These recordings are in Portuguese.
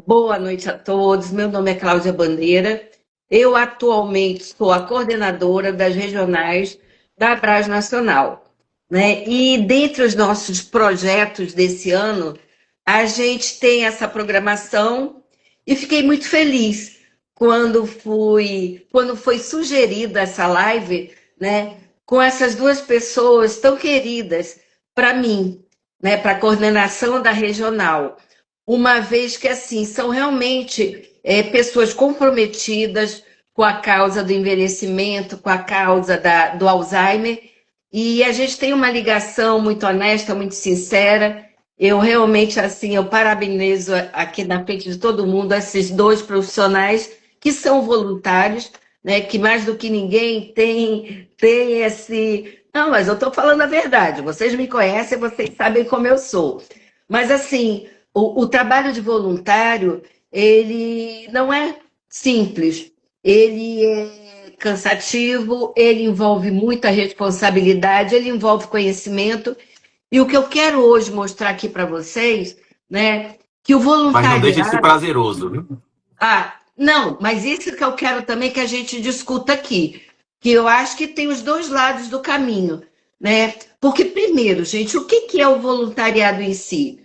Boa noite a todos. Meu nome é Cláudia Bandeira. Eu atualmente sou a coordenadora das regionais da Abras Nacional, né? E dentre os nossos projetos desse ano, a gente tem essa programação e fiquei muito feliz quando foi sugerida essa live, né? Com essas duas pessoas tão queridas para mim, né? Para a coordenação da regional, uma vez que assim são realmente pessoas comprometidas com a causa do envelhecimento, com a causa do Alzheimer, e a gente tem uma ligação muito honesta, muito sincera. Eu realmente assim eu parabenizo aqui na frente de todo mundo esses dois profissionais que são voluntários, né, que mais do que ninguém tem esse. Não, mas eu estou falando a verdade. Vocês me conhecem, vocês sabem como eu sou. Mas assim, o trabalho de voluntário, ele não é simples, ele é cansativo, ele envolve muita responsabilidade, ele envolve conhecimento. E o que eu quero hoje mostrar aqui para vocês, né, que o Mas não deixa de ser voluntariado. prazeroso, viu? Não, mas isso que eu quero também que a gente discuta aqui, que eu acho que tem os dois lados do caminho, né? Porque, primeiro, gente, o que é o voluntariado em si?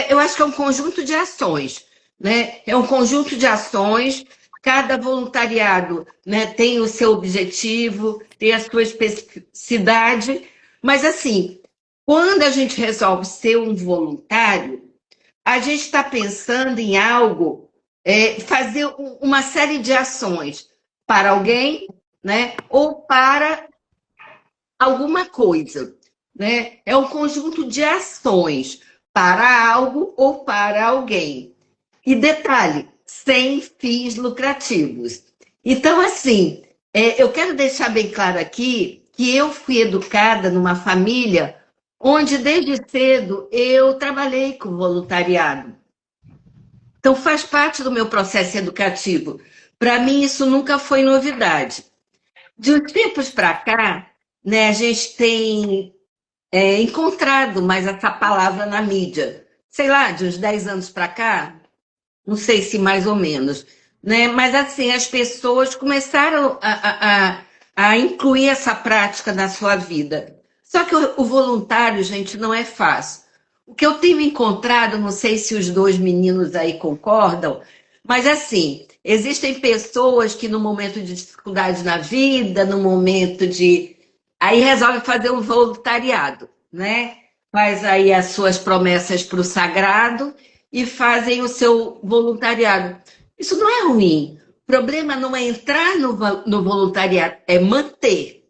Eu acho que é um conjunto de ações, né? É um conjunto de ações, cada voluntariado, né, tem o seu objetivo, tem a sua especificidade, mas, assim, quando a gente resolve ser um voluntário, a gente está pensando em algo, fazer uma série de ações para alguém, né, ou para alguma coisa, né? É um conjunto de ações para algo ou para alguém. E detalhe, sem fins lucrativos. Então, assim, eu quero deixar bem claro aqui que eu fui educada numa família onde desde cedo eu trabalhei com voluntariado. Então, faz parte do meu processo educativo. Para mim, isso nunca foi novidade. De uns tempos para cá, né, a gente tem encontrado mais essa palavra na mídia. Sei lá, de uns 10 anos para cá, não sei se mais ou menos. Né? Mas, assim, as pessoas começaram a incluir essa prática na sua vida. Só que o voluntário, gente, não é fácil. O que eu tenho encontrado, não sei se os dois meninos aí concordam, mas assim, existem pessoas que no momento de dificuldade na vida, no momento de. Aí resolve fazer um voluntariado, né? Faz aí as suas promessas para o sagrado e fazem o seu voluntariado. Isso não é ruim. O problema não é entrar no voluntariado, é manter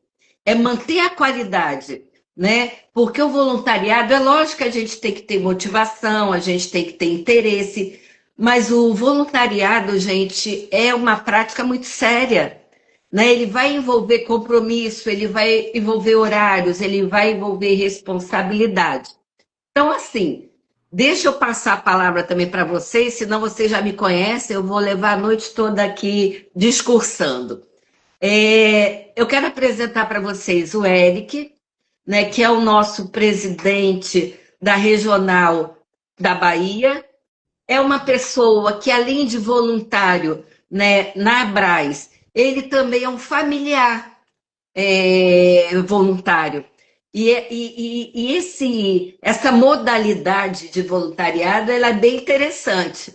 a qualidade, né? Porque o voluntariado, é lógico que a gente tem que ter motivação, a gente tem que ter interesse, mas o voluntariado, gente, é uma prática muito séria, né? Ele vai envolver compromisso, ele vai envolver horários, ele vai envolver responsabilidade. Então, assim, deixa eu passar a palavra também para vocês, senão vocês já me conhecem, eu vou levar a noite toda aqui discursando. Eu quero apresentar para vocês o Eric, né, que é o nosso presidente da regional da Bahia. É uma pessoa que, além de voluntário, né, na Abras, ele também é um familiar voluntário. Essa modalidade de voluntariado ela é bem interessante,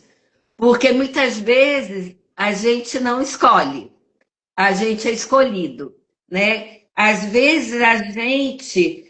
porque muitas vezes a gente não escolhe, a gente é escolhido, né? Às vezes a gente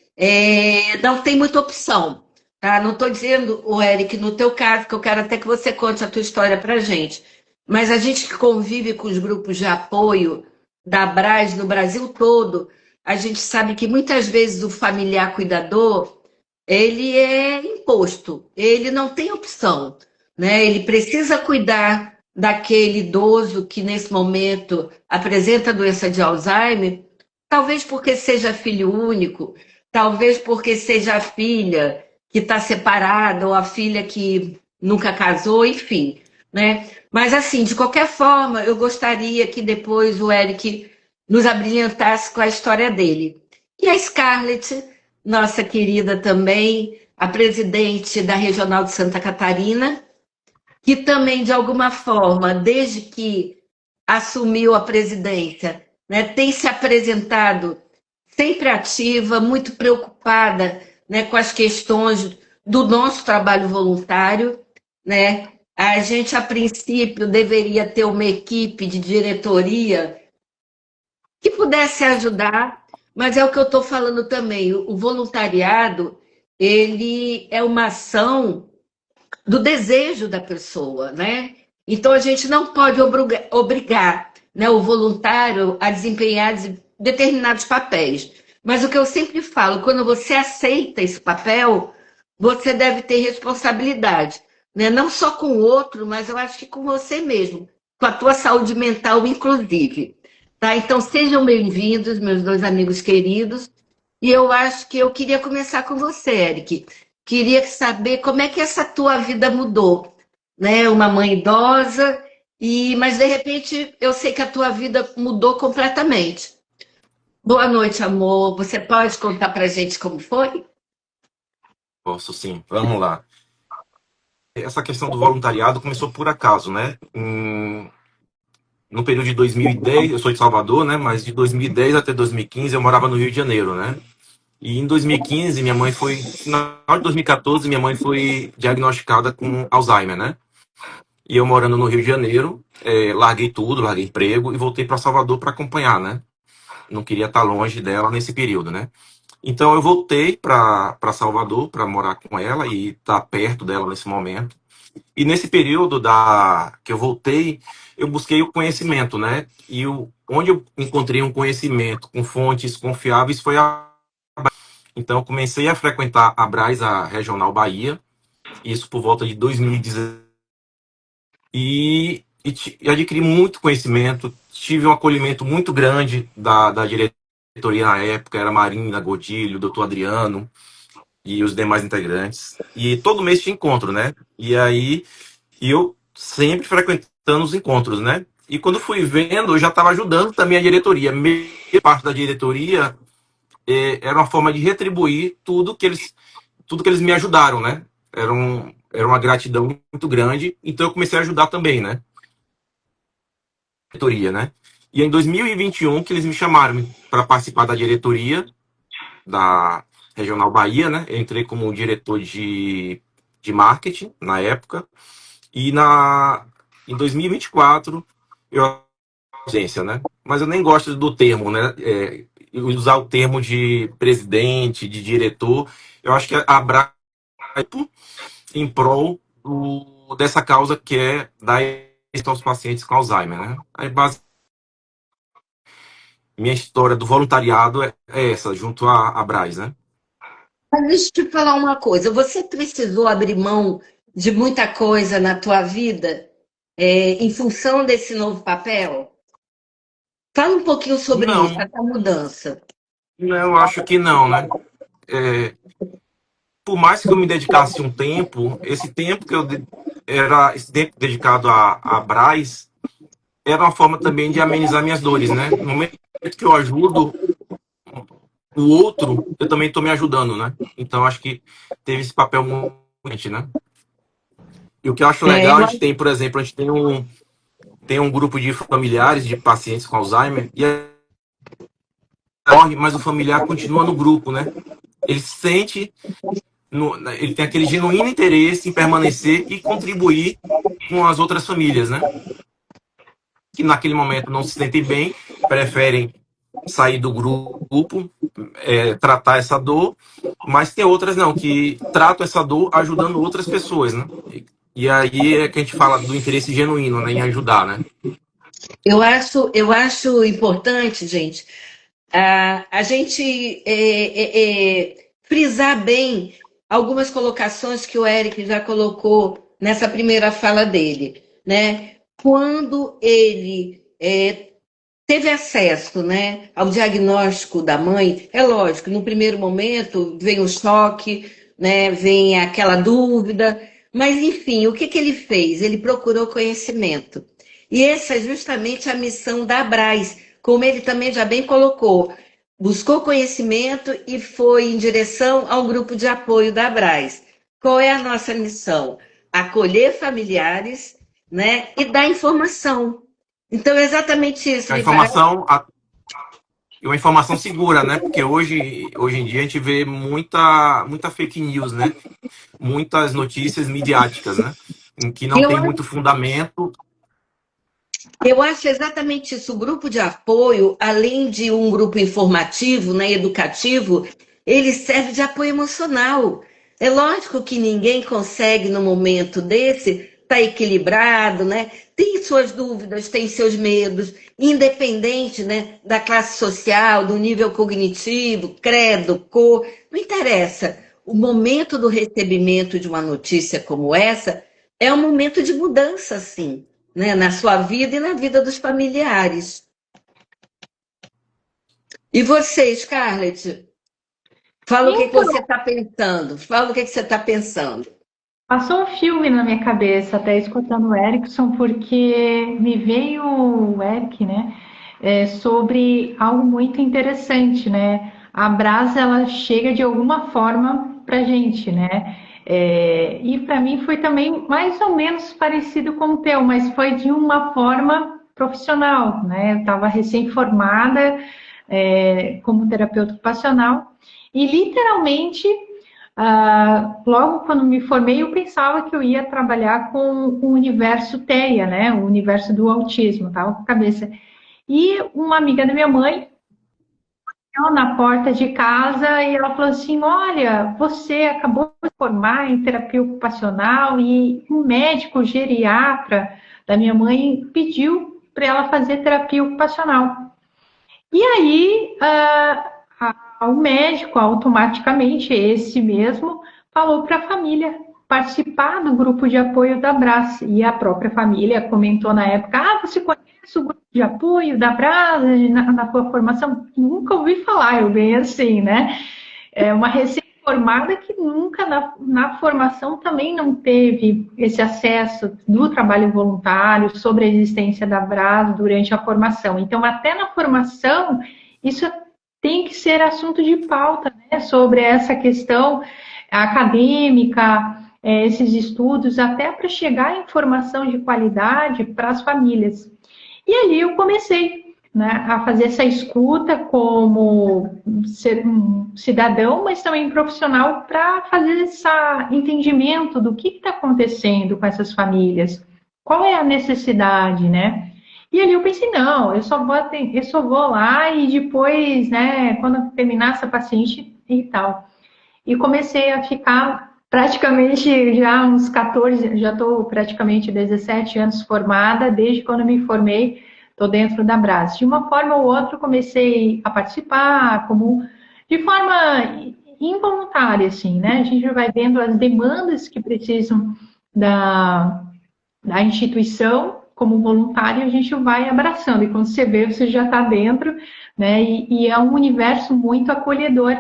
não tem muita opção, tá? Não estou dizendo, o Eric, no teu caso, que eu quero até que você conte a tua história para a gente, mas a gente que convive com os grupos de apoio da Abras no Brasil todo, a gente sabe que muitas vezes o familiar cuidador, ele é imposto, ele não tem opção, né? Ele precisa cuidar daquele idoso que nesse momento apresenta a doença de Alzheimer, talvez porque seja filho único, talvez porque seja a filha que está separada ou a filha que nunca casou, enfim, né? Mas assim, de qualquer forma, eu gostaria que depois o Eric nos abrilhantasse com a história dele. E a Scarlett, nossa querida também, a presidente da Regional de Santa Catarina, que também, de alguma forma, desde que assumiu a presidência, né, tem se apresentado sempre ativa, muito preocupada, né, com as questões do nosso trabalho voluntário, né? A gente, a princípio, deveria ter uma equipe de diretoria que pudesse ajudar, mas é o que eu estou falando também. O voluntariado, ele é uma ação do desejo da pessoa, né? Então a gente não pode obrigar, né, o voluntário a desempenhar determinados papéis. Mas o que eu sempre falo, quando você aceita esse papel, você deve ter responsabilidade, né? Não só com o outro, mas eu acho que com você mesmo, com a tua saúde mental, inclusive. Tá? Então sejam bem-vindos, meus dois amigos queridos. E eu acho que eu queria começar com você, Eric. Queria saber como é que essa tua vida mudou, né? Uma mãe idosa, mas de repente eu sei que a tua vida mudou completamente. Boa noite, amor. Você pode contar pra gente como foi? Posso sim, vamos lá. Essa questão do voluntariado começou por acaso, né? No período de 2010, eu sou de Salvador, né? Mas de 2010 até 2015 eu morava no Rio de Janeiro, né? E em 2015, minha mãe foi, final de 2014, minha mãe foi diagnosticada com Alzheimer, né? E eu morando no Rio de Janeiro, larguei tudo, larguei emprego e voltei para Salvador para acompanhar, né? Não queria estar longe dela nesse período, né? Então eu voltei para Salvador para morar com ela e estar perto dela nesse momento. E nesse período que eu voltei, eu busquei o conhecimento, né? Onde eu encontrei um conhecimento com fontes confiáveis foi a. Então eu comecei a frequentar a Braz, a Regional Bahia, isso por volta de 2016. E adquiri muito conhecimento, tive um acolhimento muito grande da diretoria na época, era Marina Godilho, doutor Adriano e os demais integrantes. E todo mês tinha encontro, né? E eu sempre frequentando os encontros, né? E quando fui vendo, eu já estava ajudando também a diretoria. Meia parte da diretoria era uma forma de retribuir tudo que eles me ajudaram, né? Era uma gratidão muito grande. Então eu comecei a ajudar também, né? Diretoria, né? E é em 2021 que eles me chamaram para participar da diretoria da Regional Bahia, né? Eu entrei como diretor de marketing na época. E em 2024 eu ausência, né? Mas eu nem gosto do termo, né? Usar o termo de presidente, de diretor. Eu acho que a Abra em prol dessa causa que é dar assistência aos pacientes com Alzheimer, né? Aí, minha história do voluntariado é essa, junto à Braz, né? Mas deixa eu te falar uma coisa. Você precisou abrir mão de muita coisa na tua vida, em função desse novo papel? Fala um pouquinho sobre isso, Não, essa mudança. eu acho que não, né? É, por mais que eu me dedicasse um tempo, esse tempo dedicado à Braz era uma forma também de amenizar minhas dores, né? No momento que eu ajudo o outro, eu também estou me ajudando, né? Então acho que teve esse papel muito importante, né? E o que eu acho É, legal, a gente tem, por exemplo, a gente tem um grupo de familiares de pacientes com Alzheimer e morre, mas o familiar continua no grupo, né? Ele sente, ele tem aquele genuíno interesse em permanecer e contribuir com as outras famílias, né? Que naquele momento não se sentem bem, preferem sair do grupo, tratar essa dor, mas tem outras não, que tratam essa dor ajudando outras pessoas, né? E aí é que a gente fala do interesse genuíno, né, em ajudar, né? eu acho importante, gente, a gente frisar bem algumas colocações que o Eric já colocou nessa primeira fala dele, né? Quando ele teve acesso, né, ao diagnóstico da mãe, é lógico, no primeiro momento vem o choque, né, vem aquela dúvida, mas enfim, o que que ele fez? Ele procurou conhecimento. E essa é justamente a missão da Abraz, como ele também já bem colocou. Buscou conhecimento e foi em direção ao grupo de apoio da Abraz. Qual é a nossa missão? acolher familiares, né, e dar informação. Então, é exatamente isso. A informação, uma informação segura, né? Porque hoje em dia a gente vê muita fake news, né? Muitas notícias midiáticas, né? Em que não Eu tem muito fundamento. Eu acho exatamente isso. O grupo de apoio, além de um grupo informativo, né, educativo, ele serve de apoio emocional. É lógico que ninguém consegue, no momento desse, estar equilibrado, né? Tem suas dúvidas, tem seus medos, independente, né, da classe social, do nível cognitivo, credo, cor, não interessa. O momento do recebimento de uma notícia como essa é um momento de mudança, sim, né, na sua vida e na vida dos familiares. E você, Scarlett? Fala o que Então, você está pensando. Fala o que você está pensando. passou um filme na minha cabeça, até escutando o Erickson, porque me veio o Eric, né, sobre algo muito interessante, né? A Brasa, ela chega de alguma forma pra gente, né? E para mim foi também mais ou menos parecido com o teu, mas foi de uma forma profissional, né? Eu estava recém-formada, como terapeuta ocupacional, e literalmente logo quando me formei, eu pensava que eu ia trabalhar com o universo TEA, né? O universo do autismo, tava com a cabeça. E uma amiga da minha mãe, ela na porta de casa, e ela falou assim: Olha, você acabou de formar em terapia ocupacional e um médico geriatra da minha mãe pediu para ela fazer terapia ocupacional. E aí, o médico, automaticamente, esse mesmo, falou para a família participar do grupo de apoio da Brás. E a própria família comentou na época: você conhece o grupo de apoio da Brás na tua formação? Nunca ouvi falar, eu bem assim, né? É uma recém-formada que nunca na formação também não teve esse acesso do trabalho voluntário sobre a existência da Brás durante a formação. Então, até na formação, isso tem que ser assunto de pauta, né, sobre essa questão acadêmica, esses estudos, até para chegar a informação de qualidade para as famílias. E ali eu comecei, né, a fazer essa escuta como ser um cidadão, mas também profissional, para fazer esse entendimento do que está acontecendo com essas famílias, qual é a necessidade, né? E ali eu pensei, não, eu só vou lá e depois, né, quando eu terminar essa paciente e tal. E comecei a ficar praticamente já uns 14, já estou praticamente 17 anos formada, desde quando eu me formei, estou dentro da Brás. De uma forma ou outra, comecei a participar, de forma involuntária, assim, né? A gente vai vendo as demandas que precisam da instituição, como voluntário, a gente vai abraçando. E quando você vê, você já está dentro, né? E é um universo muito acolhedor,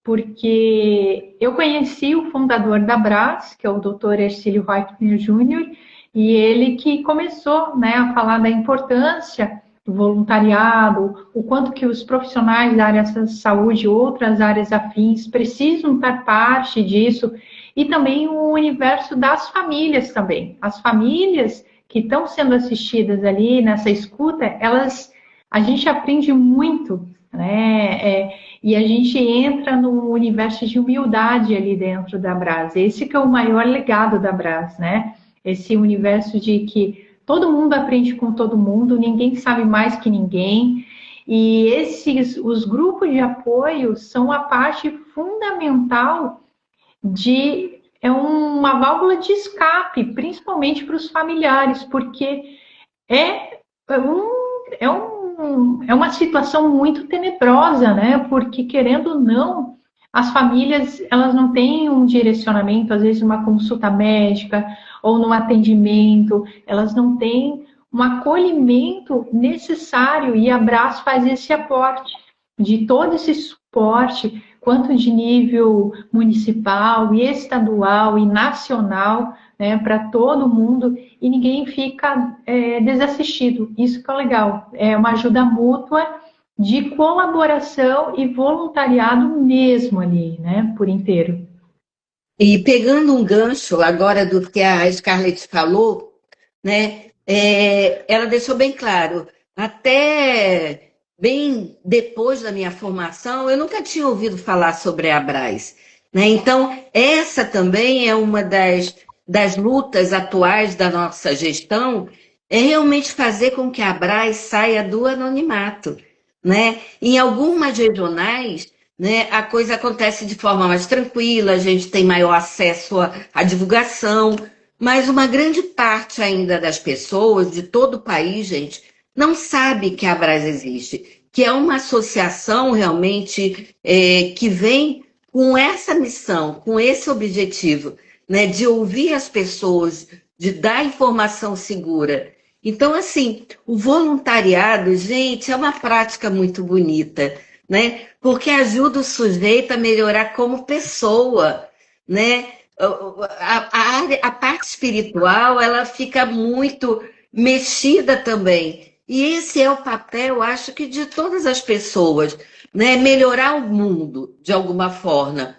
porque eu conheci o fundador da Brás, que é o Dr. Ercílio Reitner Júnior, e ele que começou, né, a falar da importância do voluntariado, o quanto que os profissionais da área da saúde e outras áreas afins precisam estar parte disso, e também o universo das famílias também. As famílias que estão sendo assistidas ali nessa escuta, a gente aprende muito, né? E a gente entra no universo de humildade ali dentro da Brás. Esse que é o maior legado da Brás, né? Esse universo de que todo mundo aprende com todo mundo, ninguém sabe mais que ninguém. E os grupos de apoio são a parte fundamental é uma válvula de escape, principalmente para os familiares, porque é, é um, é uma situação muito tenebrosa, né? Porque, querendo ou não, as famílias, elas não têm um direcionamento, às vezes uma consulta médica ou num atendimento, elas não têm um acolhimento necessário, e a Brás faz esse aporte de todo esse suporte, quanto de nível municipal e estadual e nacional, né, para todo mundo, e ninguém fica desassistido. Isso que é legal, é uma ajuda mútua de colaboração e voluntariado mesmo ali, né, por inteiro. E pegando um gancho agora do que a Scarlett falou, né, ela deixou bem claro, até bem depois da minha formação, eu nunca tinha ouvido falar sobre a Abras, né? Então, essa também é uma das lutas atuais da nossa gestão, é realmente fazer com que a Abras saia do anonimato, né? Em algumas regionais, né, a coisa acontece de forma mais tranquila, a gente tem maior acesso à divulgação, mas uma grande parte ainda das pessoas de todo o país, gente, não sabe que a Abras existe, que é uma associação realmente que vem com essa missão, com esse objetivo, né, de ouvir as pessoas, de dar informação segura. Então, assim, o voluntariado, gente, é uma prática muito bonita, né? Porque ajuda o sujeito a melhorar como pessoa, né? A parte espiritual, ela fica muito mexida também. E esse é o papel, acho que, de todas as pessoas, né? Melhorar o mundo de alguma forma.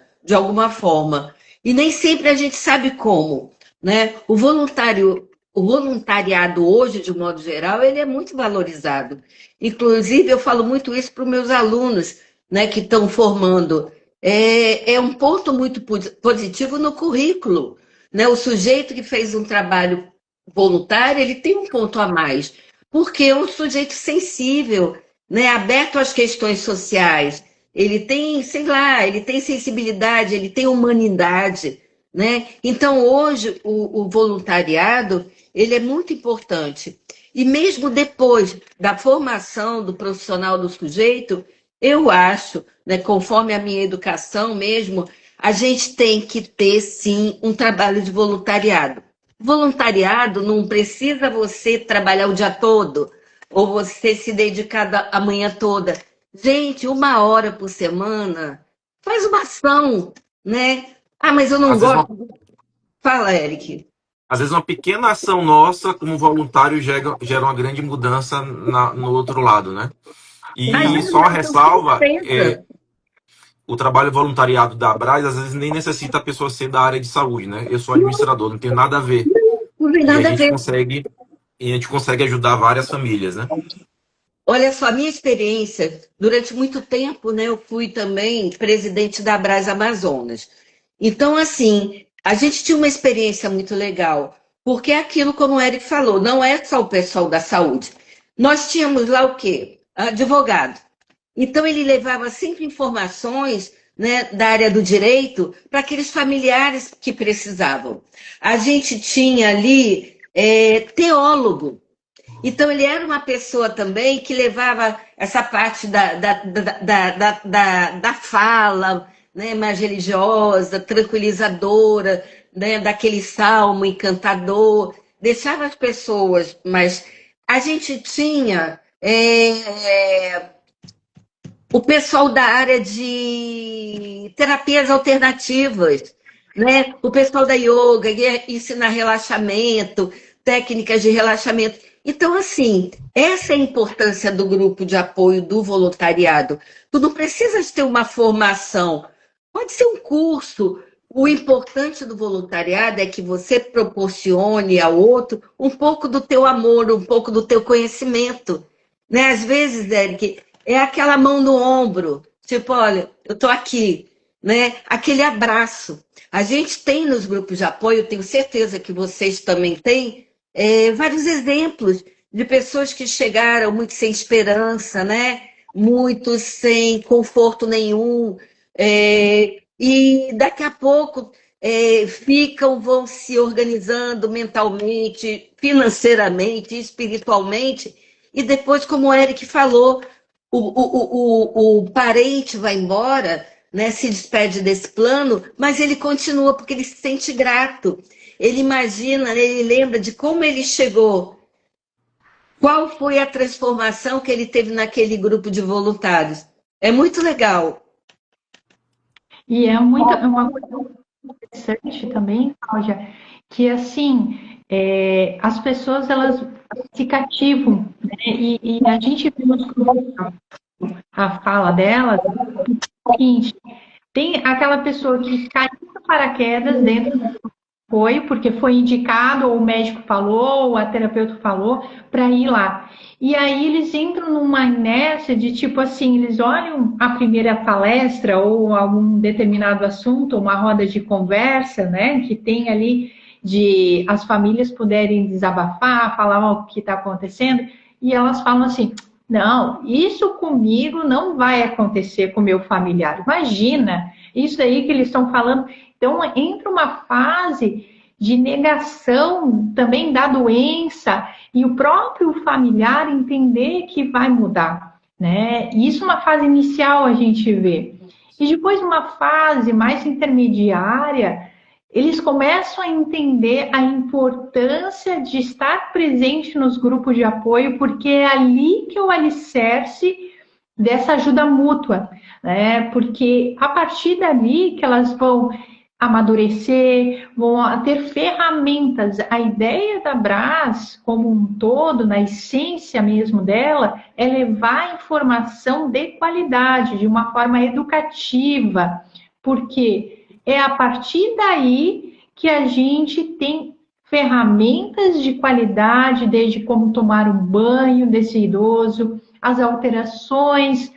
E nem sempre a gente sabe como, né? O voluntariado hoje, de modo geral, ele é muito valorizado. Inclusive, eu falo muito isso para os meus alunos, né, que estão formando. É um ponto muito positivo no currículo, né? O sujeito que fez um trabalho voluntário, ele tem um ponto a mais, porque é um sujeito sensível, né, aberto às questões sociais. Ele tem, sei lá, ele tem sensibilidade, ele tem humanidade, né? Então, hoje, o voluntariado, ele é muito importante. E mesmo depois da formação do profissional do sujeito, eu acho, né, conforme a minha educação mesmo, a gente tem que ter, sim, um trabalho de voluntariado. Voluntariado não precisa você trabalhar o dia todo, ou você se dedicar a manhã toda. Gente, 1 hora por semana, faz uma ação, né? Ah, mas eu não Às vezes uma, gosto. Fala, Eric. às vezes uma pequena ação nossa como voluntário gera uma grande mudança no outro lado, né? Ai, E mas só a eu tenho ressalva, certeza. o trabalho voluntariado da Abras, às vezes nem necessita a pessoa ser da área de saúde, né? Eu sou administrador, não tenho nada a ver. Não tem E a nada a gente ver. consegue, e a gente consegue ajudar várias famílias, né? Olha só, a minha experiência, durante muito tempo, né, eu fui também presidente da Abras Amazonas. Então, assim, a gente tinha uma experiência muito legal, porque é aquilo, como o Eric falou, não é só o pessoal da saúde. Nós tínhamos lá o quê? Advogado. Então, ele levava sempre informações, né, da área do direito para aqueles familiares que precisavam. A gente tinha ali teólogo. Então, ele era uma pessoa também que levava essa parte da fala, né, mais religiosa, tranquilizadora, né, daquele salmo encantador, deixava as pessoas, mas a gente tinha o pessoal da área de terapias alternativas, né? O pessoal da yoga, ia ensinar relaxamento, técnicas de relaxamento. Então, assim, essa é a importância do grupo de apoio do voluntariado. Tu não precisas ter uma formação, pode ser um curso. O importante do voluntariado é que você proporcione ao outro um pouco do teu amor, um pouco do teu conhecimento. Né? Às vezes, Eric, é aquela mão no ombro, tipo, olha, eu estou aqui, né? Aquele abraço. A gente tem nos grupos de apoio, tenho certeza que vocês também têm, vários exemplos de pessoas que chegaram muito sem esperança, né? Muito sem conforto nenhum, e daqui a pouco vão se organizando mentalmente, financeiramente, espiritualmente, e depois, como o Eric falou, o parente vai embora, né, se despede desse plano, mas ele continua porque ele se sente grato. Ele imagina, né, ele lembra de como ele chegou, qual foi a transformação que ele teve naquele grupo de voluntários. É muito legal. E é uma coisa interessante também, Cláudia, que assim, as pessoas elas se cativam, né? E a gente viu nos grupos a fala delas, o seguinte, tem aquela pessoa que cai paraquedas dentro do apoio, porque foi indicado, ou o médico falou, ou a terapeuta falou, para ir lá. E aí eles entram numa inércia de tipo assim, eles olham a primeira palestra ou algum determinado assunto, uma roda de conversa, né, que tem ali de as famílias puderem desabafar, falar o que está acontecendo, e elas falam assim, não, isso comigo não vai acontecer com meu familiar. Imagina, isso aí que eles estão falando. Então, entra uma fase de negação também da doença e o próprio familiar entender que vai mudar, né? Isso é uma fase inicial a gente vê. E depois, uma fase mais intermediária, eles começam a entender a importância de estar presente nos grupos de apoio, porque é ali que é o alicerce dessa ajuda mútua, né? Porque a partir dali que elas vão amadurecer, vão ter ferramentas. A ideia da Brás, como um todo, na essência mesmo dela, é levar informação de qualidade, de uma forma educativa, porque é a partir daí que a gente tem ferramentas de qualidade, desde como tomar um banho desse idoso, as alterações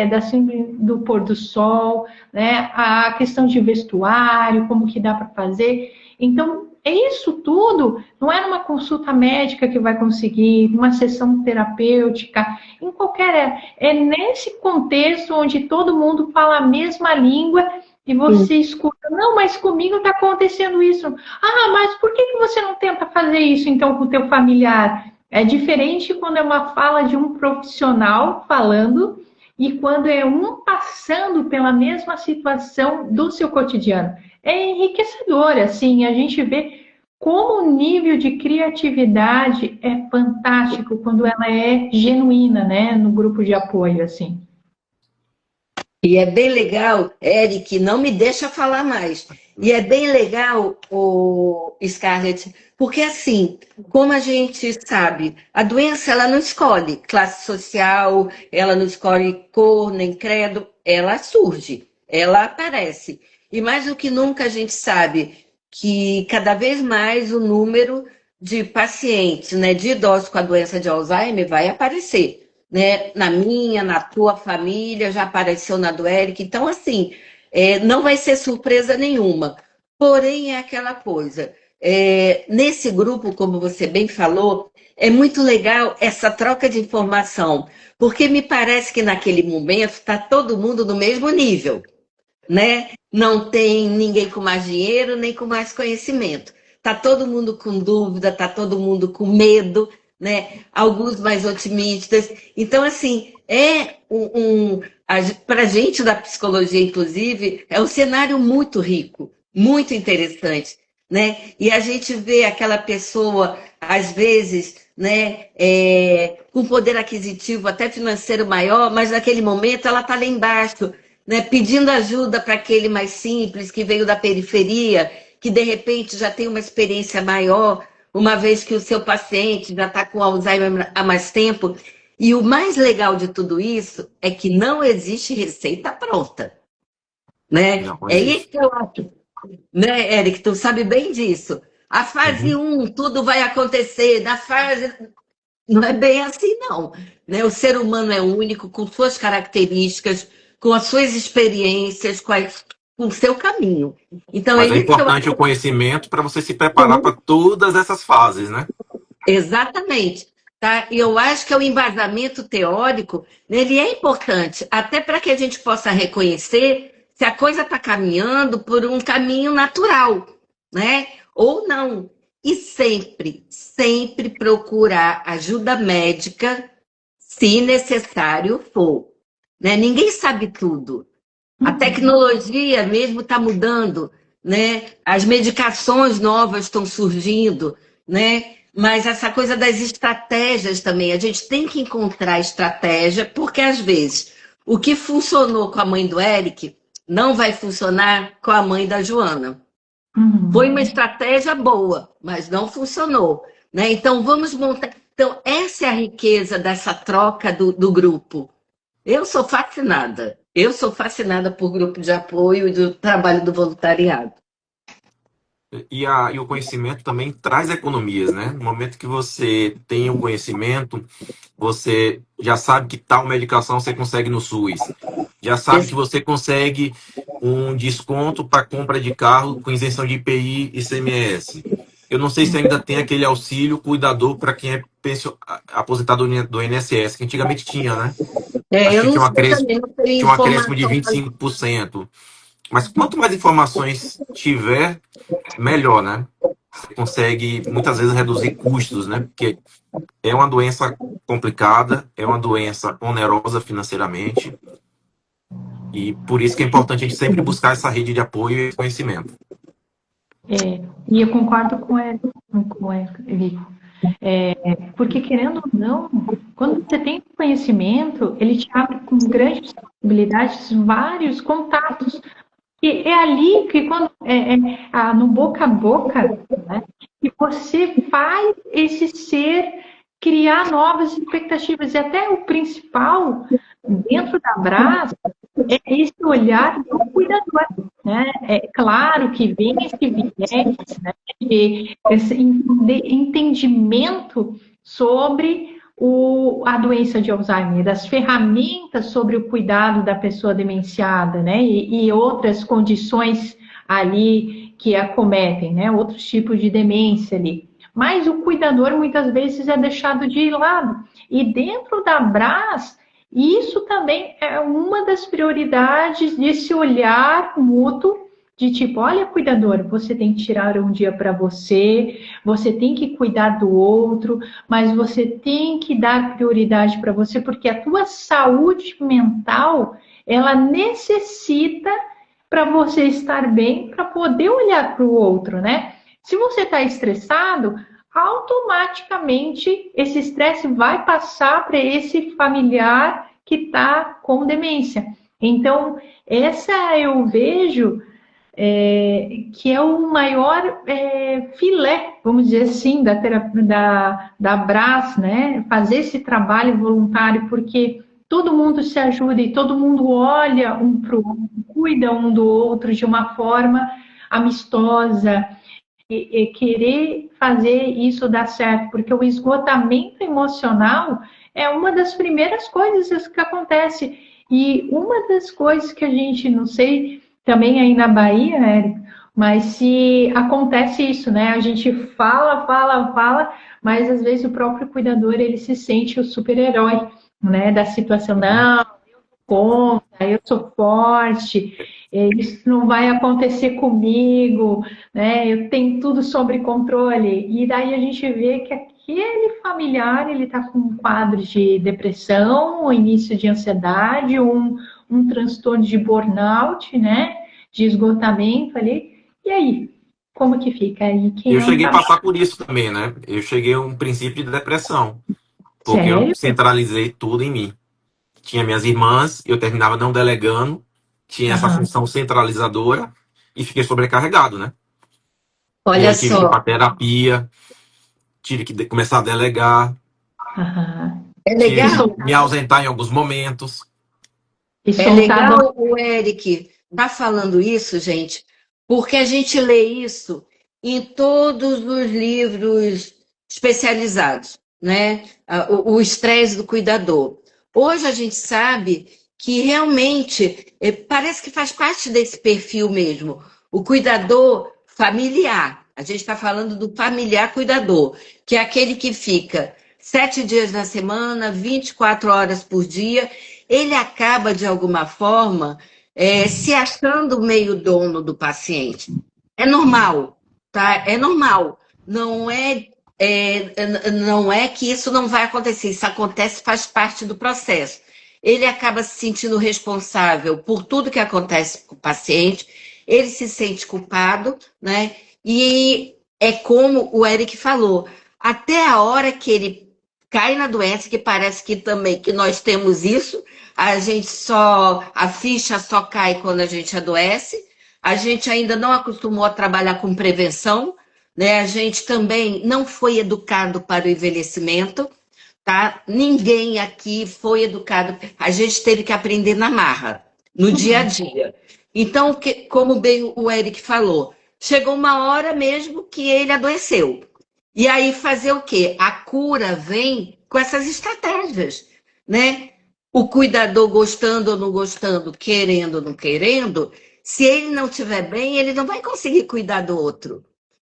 da síndrome do pôr do sol, né? A questão de vestuário, como que dá para fazer. Então, isso tudo não é numa consulta médica que vai conseguir, numa sessão terapêutica, em qualquer... É nesse contexto onde todo mundo fala a mesma língua e você escuta, não, mas comigo está acontecendo isso. Ah, mas por que você não tenta fazer isso, então, com o teu familiar? É diferente quando é uma fala de um profissional falando e quando é um passando pela mesma situação do seu cotidiano. É enriquecedor, assim, a gente vê como o nível de criatividade é fantástico quando ela é genuína, né, no grupo de apoio, assim. E é bem legal, Eric, não me deixa falar mais. E é bem legal, o Scarlett, porque assim, como a gente sabe, a doença ela não escolhe classe social, ela não escolhe cor nem credo, ela surge, ela aparece. E mais do que nunca a gente sabe que cada vez mais o número de pacientes, né, de idosos com a doença de Alzheimer vai aparecer. Né? Na minha, na tua família, já apareceu na do Eric. Então, assim, não vai ser surpresa nenhuma. Porém, é aquela coisa. Nesse grupo, como você bem falou, é muito legal essa troca de informação, porque me parece que naquele momento está todo mundo no mesmo nível, né? Não tem ninguém com mais dinheiro, nem com mais conhecimento. Está todo mundo com dúvida, está todo mundo com medo, né? Alguns mais otimistas. Então, assim, para a gente da psicologia, inclusive, é um cenário muito rico, muito interessante, né? E a gente vê aquela pessoa, às vezes, né, com poder aquisitivo até financeiro maior, mas naquele momento ela está lá embaixo, né, pedindo ajuda para aquele mais simples, que veio da periferia, que de repente já tem uma experiência maior, uma vez que o seu paciente já está com Alzheimer há mais tempo. E o mais legal de tudo isso é que não existe receita pronta. Né? É isso que eu acho. Né, Eric? Tu sabe bem disso. A fase 1, tudo vai acontecer. Na fase... Não é bem assim, não. Né? O ser humano é único, com suas características, com as suas experiências, com o seu caminho. Então, mas é importante o conhecimento para você se preparar para todas essas fases, né? Exatamente. Tá? E eu acho que o embasamento teórico, né, ele é importante, até para que a gente possa reconhecer se a coisa está caminhando por um caminho natural, né? Ou não. E sempre, sempre procurar ajuda médica, se necessário for. Né? Ninguém sabe tudo. A tecnologia mesmo está mudando, né? As medicações novas estão surgindo, né? Mas essa coisa das estratégias também, a gente tem que encontrar estratégia, porque às vezes o que funcionou com a mãe do Eric não vai funcionar com a mãe da Joana. Foi uma estratégia boa, mas não funcionou, né? Então vamos montar. Então, essa é a riqueza dessa troca do grupo. Eu sou fascinada. Eu sou fascinada por grupo de apoio e do trabalho do voluntariado. E o conhecimento também traz economias, né? No momento que você tem o conhecimento, você já sabe que tal medicação você consegue no SUS. Já sabe que você consegue um desconto para compra de carro com isenção de IPI e ICMS. Eu não sei se ainda tem aquele auxílio cuidador para quem é aposentado do INSS, que antigamente tinha, né? Acho Eu que não sei também, não tenho tinha um acréscimo de informação. 25%. Mas quanto mais informações tiver, melhor, né? Você consegue muitas vezes reduzir custos, né? Porque é uma doença complicada, é uma doença onerosa financeiramente, e por isso que é importante a gente sempre buscar essa rede de apoio e conhecimento. E eu concordo com ele, porque querendo ou não, quando você tem conhecimento, ele te abre com grandes possibilidades, vários contatos. E é ali que quando no boca a boca, né, que você faz esse ser criar novas expectativas. E até o principal dentro da Brás é esse olhar do cuidador, né? É claro que vem esse viés, né, esse entendimento sobre a doença de Alzheimer, das ferramentas sobre o cuidado da pessoa demenciada, né? E outras condições ali que acometem, né? Outros tipos de demência ali. Mas o cuidador muitas vezes é deixado de lado. E dentro da Brás, isso também é uma das prioridades desse olhar mútuo de tipo, olha, cuidador, você tem que tirar um dia para você, você tem que cuidar do outro, mas você tem que dar prioridade para você, porque a tua saúde mental, ela necessita para você estar bem, para poder olhar para o outro, né? Se você está estressado, automaticamente esse estresse vai passar para esse familiar que está com demência. Então, essa eu vejo que é o maior filé, vamos dizer assim, da terapia da Brás, né? Fazer esse trabalho voluntário, porque todo mundo se ajuda e todo mundo olha um para o outro, cuida um do outro de uma forma amistosa, e querer fazer isso dar certo, porque o esgotamento emocional é uma das primeiras coisas que acontece. E uma das coisas que a gente, não sei, também aí na Bahia, Érico, mas se acontece isso, né? A gente fala, fala, fala, mas às vezes o próprio cuidador, ele se sente o super-herói, né? Da situação, não, conta, eu sou forte, isso não vai acontecer comigo, né? Eu tenho tudo sob controle. E daí a gente vê que aquele familiar, ele está com um quadro de depressão, um início de ansiedade, um transtorno de burnout, né? De esgotamento ali. E aí? Como que fica aí? Quem Eu não cheguei a tá passar por isso também, né? Eu cheguei a um princípio de depressão, porque eu sério? centralizei tudo em mim. Tinha minhas irmãs, eu terminava não delegando, tinha essa Aham, função centralizadora e fiquei sobrecarregado, né? E Olha aí tive que ir só, para terapia, tive que começar a delegar, aham. é E, tive que legal, me ausentar em alguns momentos. e é soltar legal o Eric tá falando isso, gente, porque a gente lê isso em todos os livros especializados, né? O estresse do cuidador. Hoje a gente sabe que realmente parece que faz parte desse perfil mesmo, o cuidador familiar. A gente está falando do familiar cuidador, que é aquele que fica 7 dias na semana, 24 horas por dia. Ele acaba, de alguma forma, se achando meio dono do paciente. É normal, tá? É normal. Não é que isso não vai acontecer. Isso acontece, faz parte do processo. Ele acaba se sentindo responsável por tudo que acontece com o paciente. Ele se sente culpado, né? E é como o Eric falou, até a hora que ele cai na doença, que parece que também que nós temos isso, a ficha só cai quando a gente adoece. A gente ainda não acostumou a trabalhar com prevenção, né? A gente também não foi educado para o envelhecimento, tá? Ninguém aqui foi educado. A gente teve que aprender na marra. no dia a dia. Então, como bem o Eric falou, chegou uma hora mesmo que ele adoeceu. E aí fazer o quê? A cura vem com essas estratégias, né? O cuidador gostando ou não gostando, querendo ou não querendo, se ele não estiver bem, ele não vai conseguir cuidar do outro.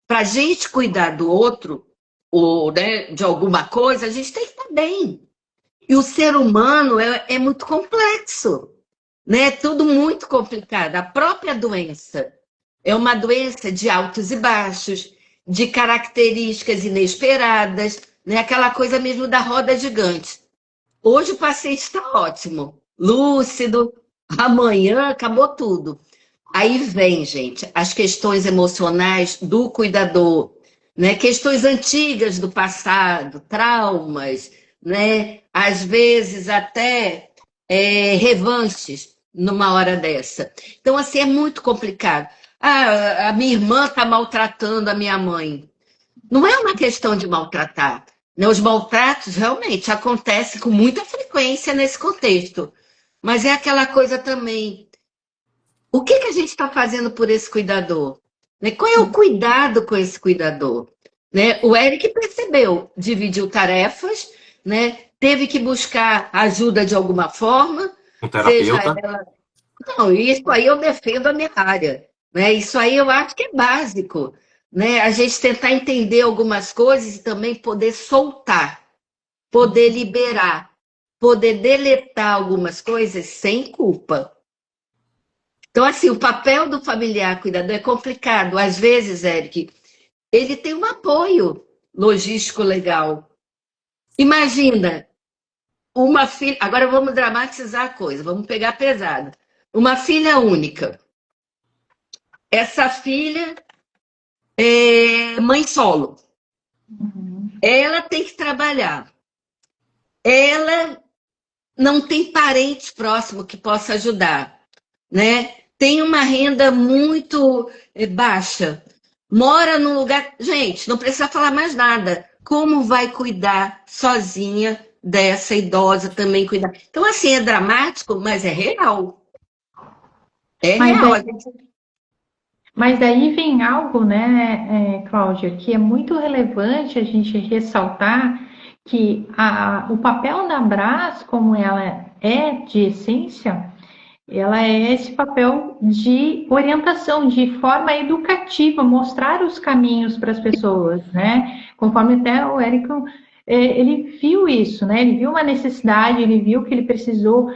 Para a gente cuidar do outro, ou né, de alguma coisa, a gente tem que estar bem. E o ser humano é muito complexo, né? Tudo muito complicado. A própria doença é uma doença de altos e baixos, de características inesperadas, né? Aquela coisa mesmo da roda gigante. Hoje o paciente está ótimo, lúcido, amanhã acabou tudo. Aí vem, gente, as questões emocionais do cuidador, né? Questões antigas do passado, traumas, né? Às vezes até revanches numa hora dessa. Então, assim, é muito complicado. Ah, a minha irmã está maltratando a minha mãe. Não é uma questão de maltratar, né? Os maltratos realmente acontecem com muita frequência nesse contexto. Mas é aquela coisa também. O que a gente está fazendo por esse cuidador? Né? Qual é o cuidado com esse cuidador? Né? O Eric percebeu, dividiu tarefas, né? Teve que buscar ajuda de alguma forma, Um seja terapeuta. ela. Não, isso aí eu defendo a minha área. Né? Isso aí eu acho que é básico. Né? A gente tentar entender algumas coisas e também poder soltar, poder liberar, poder deletar algumas coisas sem culpa. Então, assim, o papel do familiar cuidador é complicado. Às vezes, Eric, ele tem um apoio logístico legal. Imagina, uma filha. Agora vamos dramatizar a coisa, vamos pegar pesado. Uma filha única. Essa filha é mãe solo. Ela tem que trabalhar. Ela não tem parente próximo que possa ajudar, né? Tem uma renda muito baixa. Mora num lugar. Gente, não precisa falar mais nada. Como vai cuidar sozinha dessa idosa também cuidar? Então, assim, é dramático, mas é real. É Mas real. daí, mas daí vem algo, né, Cláudia, que é muito relevante a gente ressaltar que o papel da Brás, como ela é de essência, ela é esse papel de orientação, de forma educativa, mostrar os caminhos para as pessoas, né? Conforme até o Érico, ele viu isso, né? Ele viu uma necessidade, ele viu que ele precisou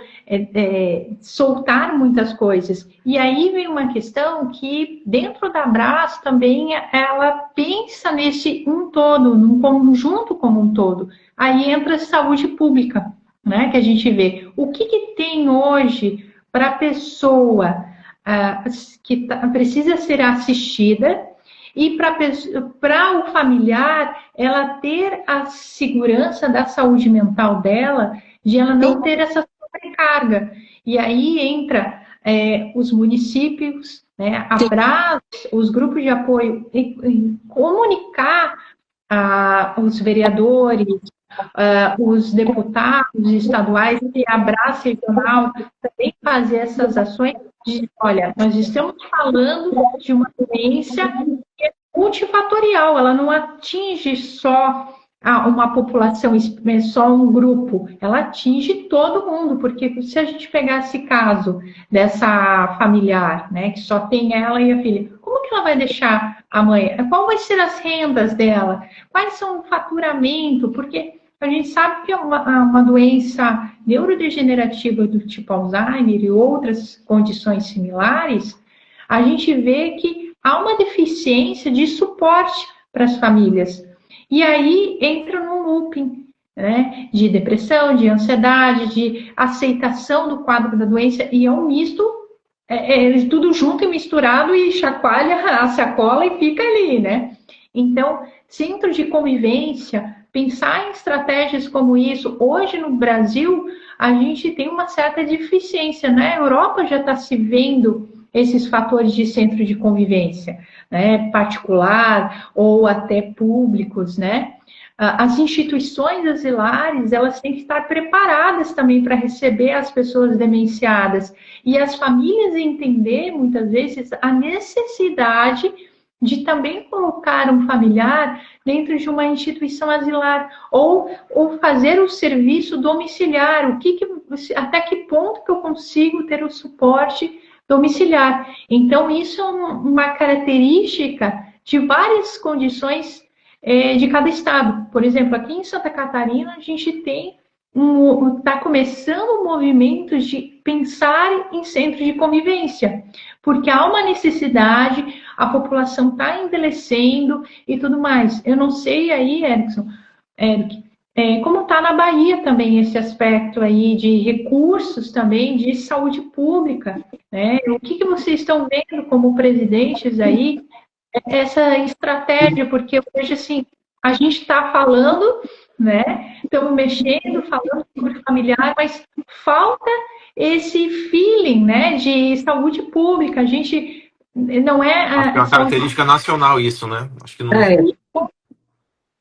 soltar muitas coisas. E aí vem uma questão que dentro da Brás também ela pensa nesse um todo, num conjunto como um todo. Aí entra a saúde pública, né? Que a gente vê. O que tem hoje para a pessoa que precisa ser assistida e para o familiar ela ter a segurança da saúde mental dela, de ela não ter essa sobrecarga. E aí entra os municípios, né, a Brás, os grupos de apoio, em comunicar os vereadores, os deputados estaduais e a Brás regional também fazer essas ações de, olha, nós estamos falando de uma doença que é multifatorial, ela não atinge só uma população, só um grupo, ela atinge todo mundo, porque se a gente pegar esse caso dessa familiar, né, que só tem ela e a filha, como que ela vai deixar a mãe? Qual vai ser as rendas dela? Quais são o faturamento? Porque a gente sabe que é uma doença neurodegenerativa do tipo Alzheimer e outras condições similares, a gente vê que há uma deficiência de suporte para as famílias. E aí entra num looping, né, de depressão, de ansiedade, de aceitação do quadro da doença, e é um misto, tudo junto e misturado, e chacoalha a sacola e fica ali, né? Então, centro de convivência, pensar em estratégias como isso. Hoje no Brasil, a gente tem uma certa deficiência, né? A Europa já está se vendo esses fatores de centro de convivência, né, particular ou até públicos, né? As instituições asilares, elas têm que estar preparadas também para receber as pessoas demenciadas e as famílias entender, muitas vezes, a necessidade de também colocar um familiar dentro de uma instituição asilar ou fazer o serviço domiciliar, até que ponto que eu consigo ter o suporte domiciliar. Então, isso é uma característica de várias condições de cada estado. Por exemplo, aqui em Santa Catarina, a gente está começando um movimento de pensar em centro de convivência, porque há uma necessidade, a população está envelhecendo e tudo mais. Eu não sei aí, Eric, como está na Bahia também esse aspecto aí de recursos também de saúde pública, né? O que vocês estão vendo como presidentes aí, essa estratégia, porque hoje, assim, a gente está falando, né? Estamos mexendo, falando sobre familiar, mas falta esse feeling, né, de saúde pública. A gente não é... Acho que é uma característica nacional isso, né? Acho que não...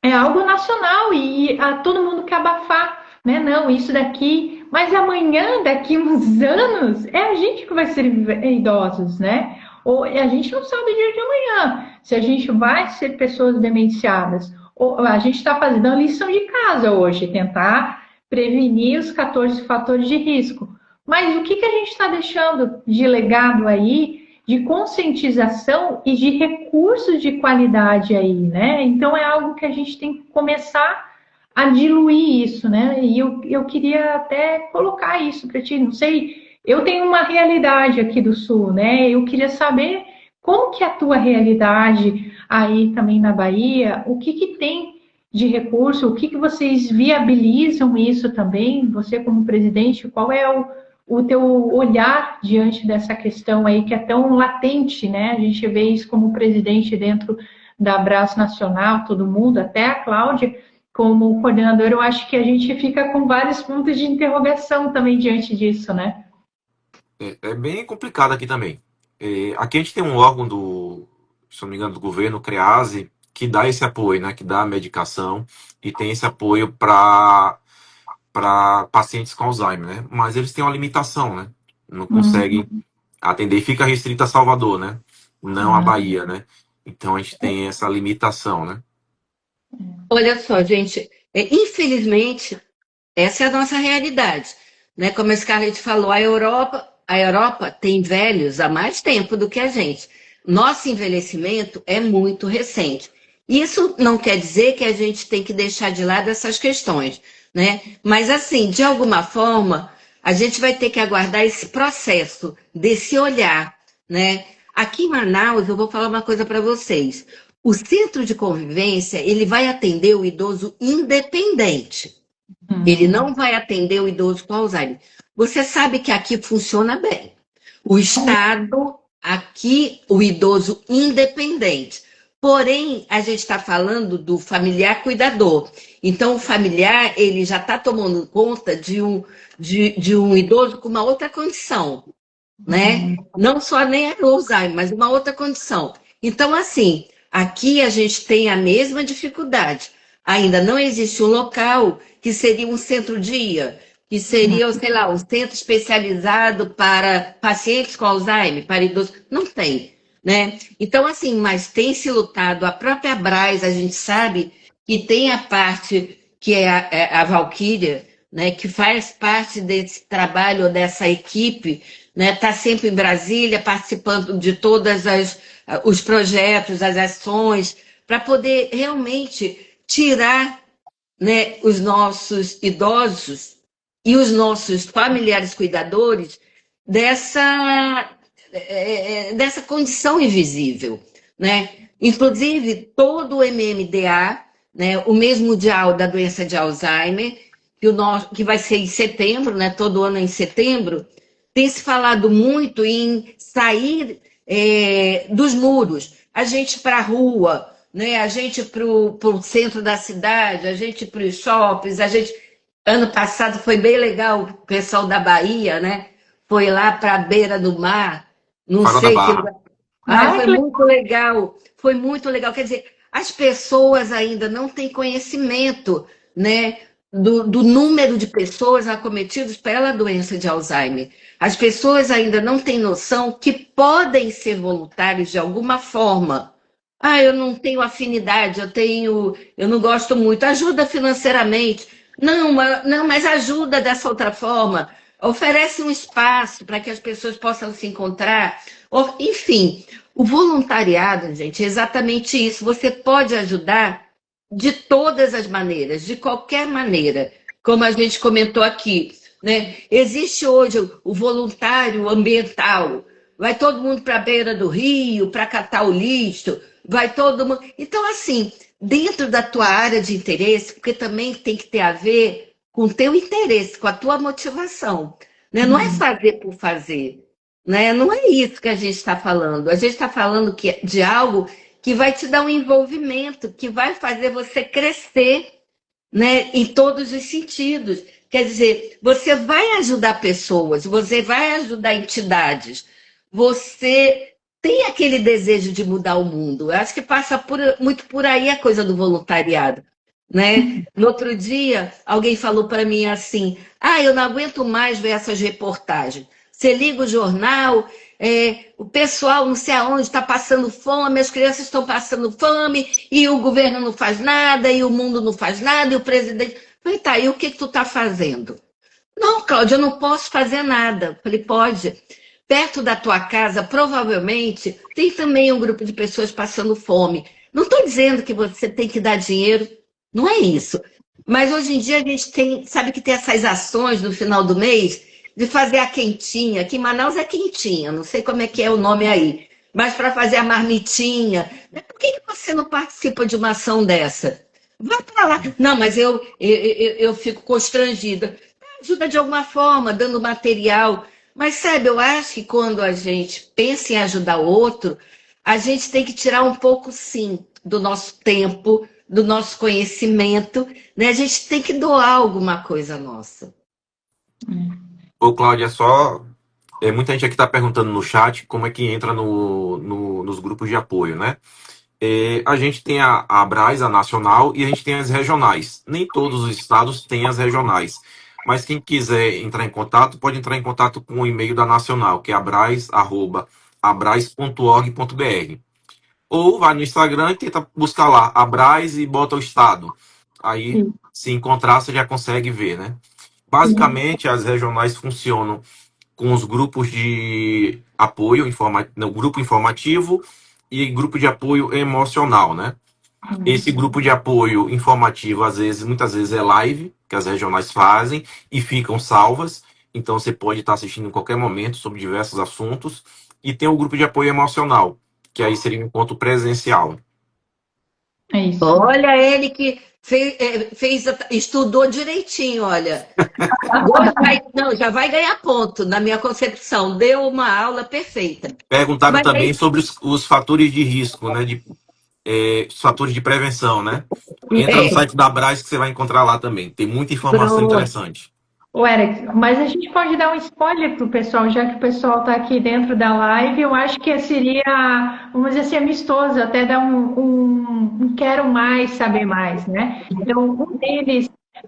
É algo nacional e todo mundo quer abafar, né? Não, isso daqui... Mas amanhã, daqui uns anos, é a gente que vai ser idosos, né? Ou a gente não sabe o dia de amanhã, se a gente vai ser pessoas demenciadas. Ou a gente está fazendo a lição de casa hoje, tentar prevenir os 14 fatores de risco. Mas o que a gente está deixando de legado aí, de conscientização e de recursos de qualidade aí, né? Então é algo que a gente tem que começar a diluir isso, né? E eu queria até colocar isso para ti, não sei, eu tenho uma realidade aqui do Sul, né? Eu queria saber como que é a tua realidade aí também na Bahia, o que tem de recurso, o que vocês viabilizam isso também, você como presidente, qual é o teu olhar diante dessa questão aí que é tão latente, né? A gente vê isso como presidente dentro da Abraço Nacional, todo mundo, até a Cláudia, como coordenadora, eu acho que a gente fica com vários pontos de interrogação também diante disso, né? É bem complicado aqui também. Aqui a gente tem um órgão se não me engano, do governo, o CREASE, que dá esse apoio, né? Que dá a medicação e tem esse apoio para pacientes com Alzheimer, né? Mas eles têm uma limitação, né? Não conseguem atender, fica restrito a Salvador, né? Não a Bahia, né? Então a gente tem essa limitação, né? Olha só, gente, infelizmente, essa é a nossa realidade, né? Como a Scarlett falou, a Europa tem velhos há mais tempo do que a gente. Nosso envelhecimento é muito recente. Isso não quer dizer que a gente tem que deixar de lado essas questões, né? Mas, assim, de alguma forma, a gente vai ter que aguardar esse processo, desse olhar, né? Aqui em Manaus, eu vou falar uma coisa para vocês. O centro de convivência, ele vai atender o idoso independente. Ele não vai atender o idoso com Alzheimer. Você sabe que aqui funciona bem. O Estado, aqui, o idoso independente. Porém, a gente está falando do familiar cuidador. Então, o familiar, ele já está tomando conta de um idoso com uma outra condição, né? Não só nem a Alzheimer, mas uma outra condição. Então, assim, aqui a gente tem a mesma dificuldade. Ainda não existe um local que seria um centro-dia, que seria, sei lá, um centro especializado para pacientes com Alzheimer, para idosos. Não tem, né? Então, assim, mas tem se lutado. A própria Abras, a gente sabe que tem a parte que é a Valquíria, né, que faz parte desse trabalho, dessa equipe, né, está sempre em Brasília, participando de todos os projetos, as ações, para poder realmente tirar, né, os nossos idosos e os nossos familiares cuidadores dessa condição invisível, né? Inclusive, todo o MMDA, né, o mês mundial da doença de Alzheimer, que vai ser em setembro, né, todo ano em setembro, tem se falado muito em sair dos muros, a gente para a rua, né, a gente para o centro da cidade, a gente para os shoppings, ano passado foi bem legal, o pessoal da Bahia, né, foi lá para a beira do mar, Não Fora da sei que. Barra. Ai, Ai, foi que muito legal, foi muito legal. Quer dizer, as pessoas ainda não têm conhecimento, né, do número de pessoas acometidas pela doença de Alzheimer. As pessoas ainda não têm noção que podem ser voluntários de alguma forma. Ah, eu não tenho afinidade, eu não gosto muito. Ajuda financeiramente. Não, não, mas ajuda dessa outra forma. Oferece um espaço para que as pessoas possam se encontrar. Enfim, o voluntariado, gente, é exatamente isso. Você pode ajudar de todas as maneiras, de qualquer maneira, como a gente comentou aqui, né? Existe hoje o voluntário ambiental. Vai todo mundo para a beira do rio para catar o lixo, vai todo mundo. Então, assim, dentro da tua área de interesse, porque também tem que ter a ver com o teu interesse, com a tua motivação, né? Não é fazer por fazer, né? Não é isso que a gente está falando. A gente está falando de algo que vai te dar um envolvimento, que vai fazer você crescer, né, em todos os sentidos. Quer dizer, você vai ajudar pessoas, você vai ajudar entidades, você tem aquele desejo de mudar o mundo. Eu acho que passa muito por aí a coisa do voluntariado. Né? No outro dia, alguém falou para mim assim: ah, eu não aguento mais ver essas reportagens. Você liga o jornal, o pessoal não sei aonde está passando fome, as crianças estão passando fome, e o governo não faz nada, e o mundo não faz nada, e o presidente. Falei, tá, e o que tu está fazendo? Não, Cláudia, eu não posso fazer nada. Falei, pode. Perto da tua casa, provavelmente, tem também um grupo de pessoas passando fome. Não estou dizendo que você tem que dar dinheiro, não é isso. Mas hoje em dia a gente tem, sabe que tem essas ações no final do mês de fazer a quentinha. Aqui em Manaus é quentinha, não sei como é que é o nome aí. Mas para fazer a marmitinha. Por que você não participa de uma ação dessa? Vai para lá. Não, mas eu fico constrangida. Ajuda de alguma forma, dando material. Mas, sabe, eu acho que quando a gente pensa em ajudar o outro, a gente tem que tirar um pouco, sim, do nosso tempo, do nosso conhecimento, né? A gente tem que doar alguma coisa nossa. Ô, Cláudia, muita gente aqui está perguntando no chat como é que entra nos grupos de apoio, né? A gente tem a Abras, a nacional, e a gente tem as regionais. Nem todos os estados têm as regionais. Mas quem quiser entrar em contato, pode entrar em contato com o e-mail da nacional, que é abras@abras.org.br. Ou vai no Instagram e tenta buscar lá, Abras, e bota o estado. Aí, se encontrar, você já consegue ver, né? Basicamente, as regionais funcionam com os grupos de apoio, no grupo informativo e grupo de apoio emocional, né? Esse grupo de apoio informativo, muitas vezes é live, que as regionais fazem, e ficam salvas. Então, você pode estar assistindo em qualquer momento sobre diversos assuntos. E tem o grupo de apoio emocional, que aí seria um encontro presencial. É isso. Olha, ele que estudou direitinho, olha. Agora não, já vai ganhar ponto, na minha concepção. Deu uma aula perfeita. Perguntaram Mas também aí, sobre os fatores de risco, né? Os fatores de prevenção, né? Entra no site da Abras que você vai encontrar lá também. Tem muita informação pronto. interessante. O Eric, mas a gente pode dar um spoiler para o pessoal, já que o pessoal está aqui dentro da live. Eu acho que seria, vamos dizer assim, amistoso, até dar um quero mais, saber mais, né? Então,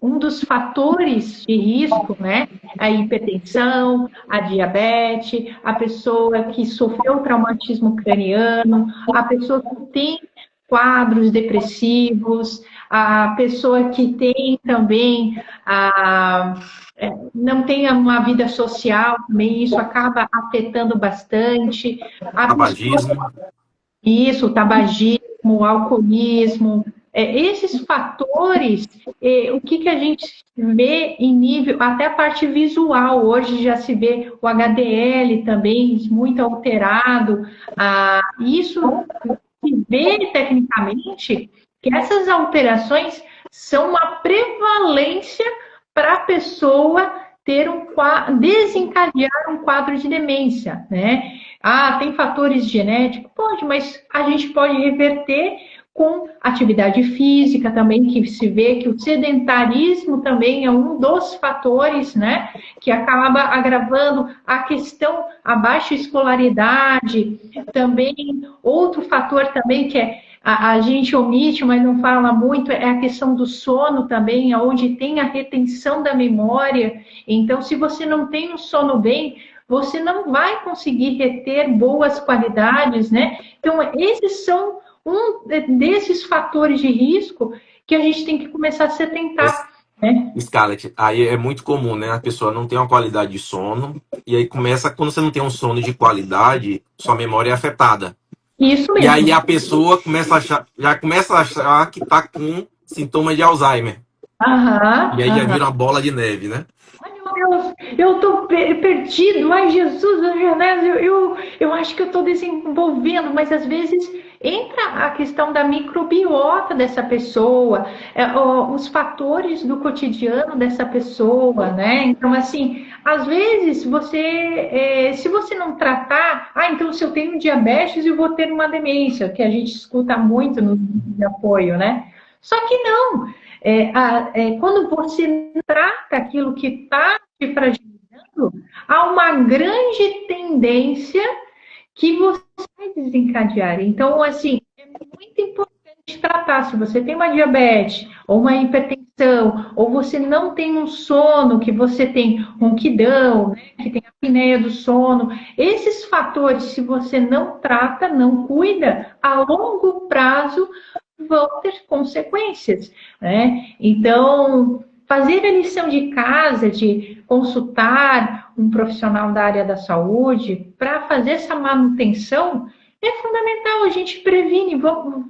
um dos fatores de risco, né? A hipertensão, a diabetes, a pessoa que sofreu traumatismo craniano, a pessoa que tem quadros depressivos, a pessoa que tem também não tem uma vida social, também isso acaba afetando bastante. Tabagismo. Isso, o tabagismo, o alcoolismo, esses fatores, o que a gente vê em nível, até a parte visual, hoje já se vê o HDL também muito alterado, isso se vê tecnicamente que essas alterações são uma prevalência para a pessoa ter desencadear um quadro de demência, né? Ah, tem fatores genéticos? Pode, mas a gente pode reverter com atividade física também, que se vê que o sedentarismo também é um dos fatores, né, que acaba agravando a questão, a baixa escolaridade, também outro fator também que a gente omite, mas não fala muito, é a questão do sono também, onde tem a retenção da memória. Então, se você não tem um sono bem, você não vai conseguir reter boas qualidades, né? Então, esses são um desses fatores de risco que a gente tem que começar a se atentar, né? Scarlett, aí é muito comum, né? A pessoa não tem uma qualidade de sono, e aí começa, quando você não tem um sono de qualidade, sua memória é afetada. Isso E aí mesmo. a pessoa já começa a achar que tá com sintomas de Alzheimer. E Aham, aí já aham. vira uma bola de neve, né? Ai, meu Deus, eu estou perdido. Ai, Jesus, Genésio, eu acho que eu estou desenvolvendo, mas às vezes entra a questão da microbiota dessa pessoa, os fatores do cotidiano dessa pessoa, né? Então, assim, às vezes se você não tratar, então se eu tenho diabetes, eu vou ter uma demência, que a gente escuta muito no de apoio, né? Só que não. Quando você trata aquilo que está te fragilizando, há uma grande tendência que você vai desencadear. Então, assim, é muito importante tratar. Se você tem uma diabetes, ou uma hipertensão, ou você não tem um sono, que você tem ronquidão, né, que tem a apneia do sono, esses fatores, se você não trata, não cuida, a longo prazo vão ter consequências, né? Então, fazer a lição de casa, de consultar um profissional da área da saúde para fazer essa manutenção é fundamental. A gente previne,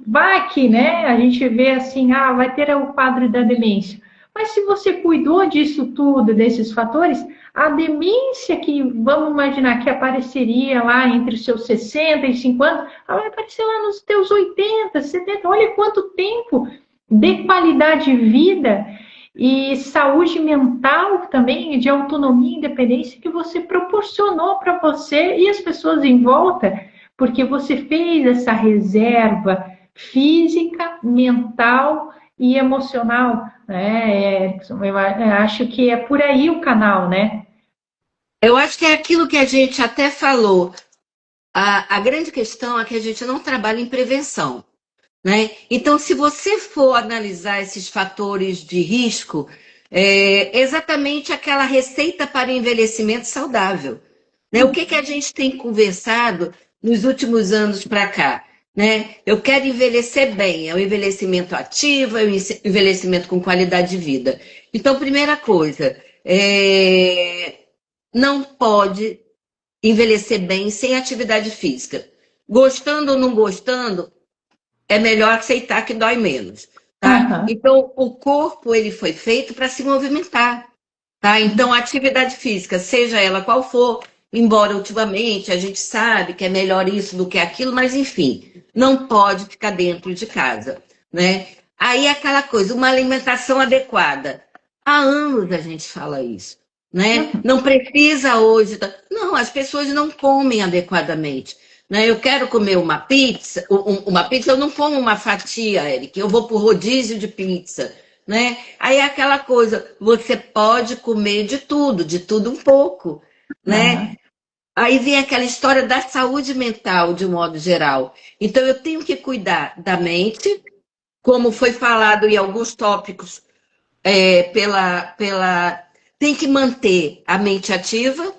vai que, né? A gente vê assim, vai ter o quadro da demência. Mas se você cuidou disso tudo, desses fatores, a demência que, vamos imaginar, que apareceria lá entre os seus 60 e 50 anos, ela vai aparecer lá nos teus 80, 70. Olha quanto tempo de qualidade de vida e saúde mental também, de autonomia e independência que você proporcionou para você e as pessoas em volta, porque você fez essa reserva física, mental e emocional, né? Eu acho que é por aí o canal, né? Eu acho que é aquilo que a gente até falou. A grande questão é que a gente não trabalha em prevenção, né? Então, se você for analisar esses fatores de risco, é exatamente aquela receita para envelhecimento saudável, né? O que a gente tem conversado nos últimos anos para cá, né? Eu quero envelhecer bem, é o envelhecimento ativo, é o envelhecimento com qualidade de vida. Então, primeira coisa, não pode envelhecer bem sem atividade física. Gostando ou não gostando, é melhor aceitar que dói menos, tá? Uhum. Então, o corpo ele foi feito para se movimentar, tá? Então, a atividade física, seja ela qual for, embora ultimamente a gente sabe que é melhor isso do que aquilo, mas enfim, não pode ficar dentro de casa, né? Aí aquela coisa, uma alimentação adequada. Há anos a gente fala isso, né? Não precisa hoje. Não, as pessoas não comem adequadamente. Né? Eu quero comer uma pizza, eu não como uma fatia, Eric, eu vou para o rodízio de pizza. Né? Aí é aquela coisa, você pode comer de tudo um pouco. Né? Aí vem aquela história da saúde mental, de modo geral. Então, eu tenho que cuidar da mente, como foi falado em alguns tópicos, tem que manter a mente ativa,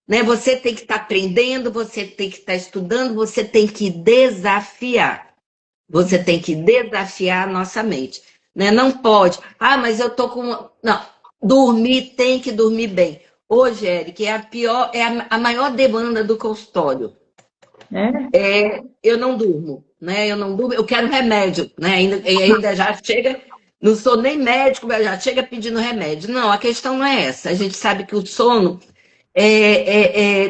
né? Você tem que estar aprendendo, você tem que estar estudando, você tem que desafiar. Você tem que desafiar a nossa mente. Né? Não pode. Mas eu tô com. Não, dormir tem que dormir bem. Hoje, Eric, a maior demanda do consultório. Eu não durmo, né? Eu não durmo, eu quero remédio, né? Ainda já chega, não sou nem médico, mas já chega pedindo remédio. Não, a questão não é essa. A gente sabe que o sono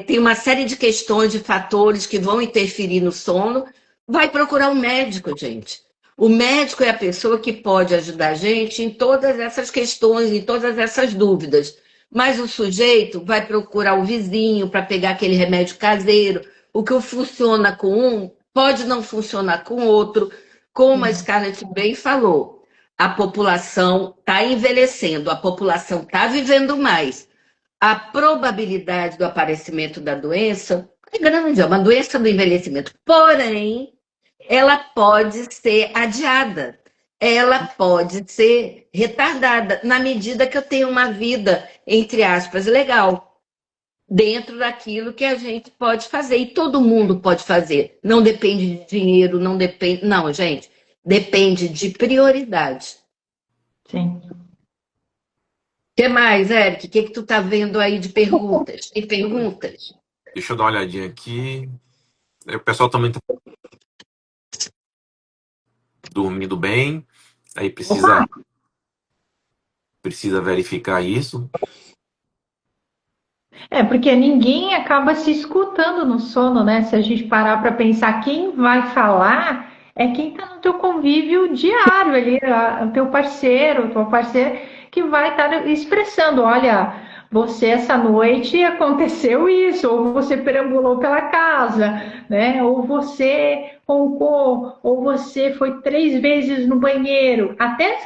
tem uma série de questões, de fatores que vão interferir no sono. Vai procurar um médico, gente. O médico é a pessoa que pode ajudar a gente em todas essas questões, em todas essas dúvidas. Mas o sujeito vai procurar o vizinho para pegar aquele remédio caseiro. O que funciona com um pode não funcionar com outro. como a Scarlett bem falou, a população está envelhecendo, a população está vivendo mais. A probabilidade do aparecimento da doença é grande, é uma doença do envelhecimento. Porém, ela pode ser adiada, ela pode ser retardada, na medida que eu tenho uma vida, entre aspas, legal, dentro daquilo que a gente pode fazer. E todo mundo pode fazer. Não depende de dinheiro, não depende. Não, gente, depende de prioridade. Sim. O que mais, Eric? O que tu tá vendo aí de perguntas? Tem perguntas? Deixa eu dar uma olhadinha aqui. O pessoal também tá dormindo bem. Aí precisa verificar isso. Porque ninguém acaba se escutando no sono, né? Se a gente parar para pensar, quem vai falar é quem está no teu convívio diário ali, o teu parceiro, tua parceira, que vai estar expressando, olha, você essa noite aconteceu isso, ou você perambulou pela casa, né? Ou você roncou, ou você foi 3 vezes no banheiro. Até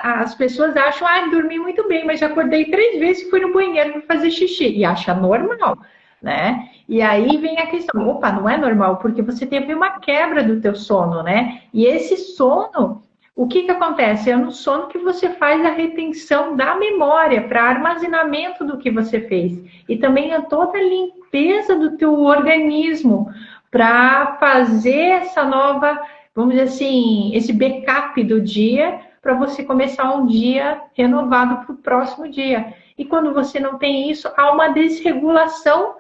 as pessoas acham, dormi muito bem, mas acordei 3 vezes e fui no banheiro para fazer xixi. E acha normal, né? E aí vem a questão, opa, não é normal, porque você teve uma quebra do teu sono, né? E esse sono, o que acontece? É no sono que você faz a retenção da memória para armazenamento do que você fez. E também é toda a limpeza do teu organismo para fazer essa nova, vamos dizer assim, esse backup do dia para você começar um dia renovado para o próximo dia. E quando você não tem isso, há uma desregulação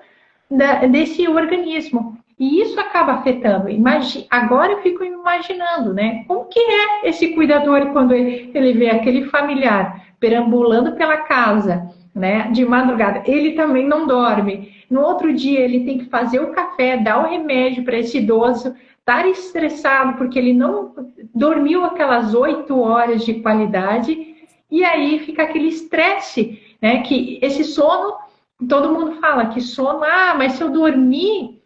desse organismo. E isso acaba afetando. Agora eu fico imaginando, né? Como que é esse cuidador quando ele vê aquele familiar perambulando pela casa, né? De madrugada. Ele também não dorme. No outro dia ele tem que fazer o café, dar o remédio para esse idoso, estar estressado porque ele não dormiu aquelas 8 horas de qualidade. E aí fica aquele estresse, né? Que esse sono, todo mundo fala que sono, mas se eu dormir,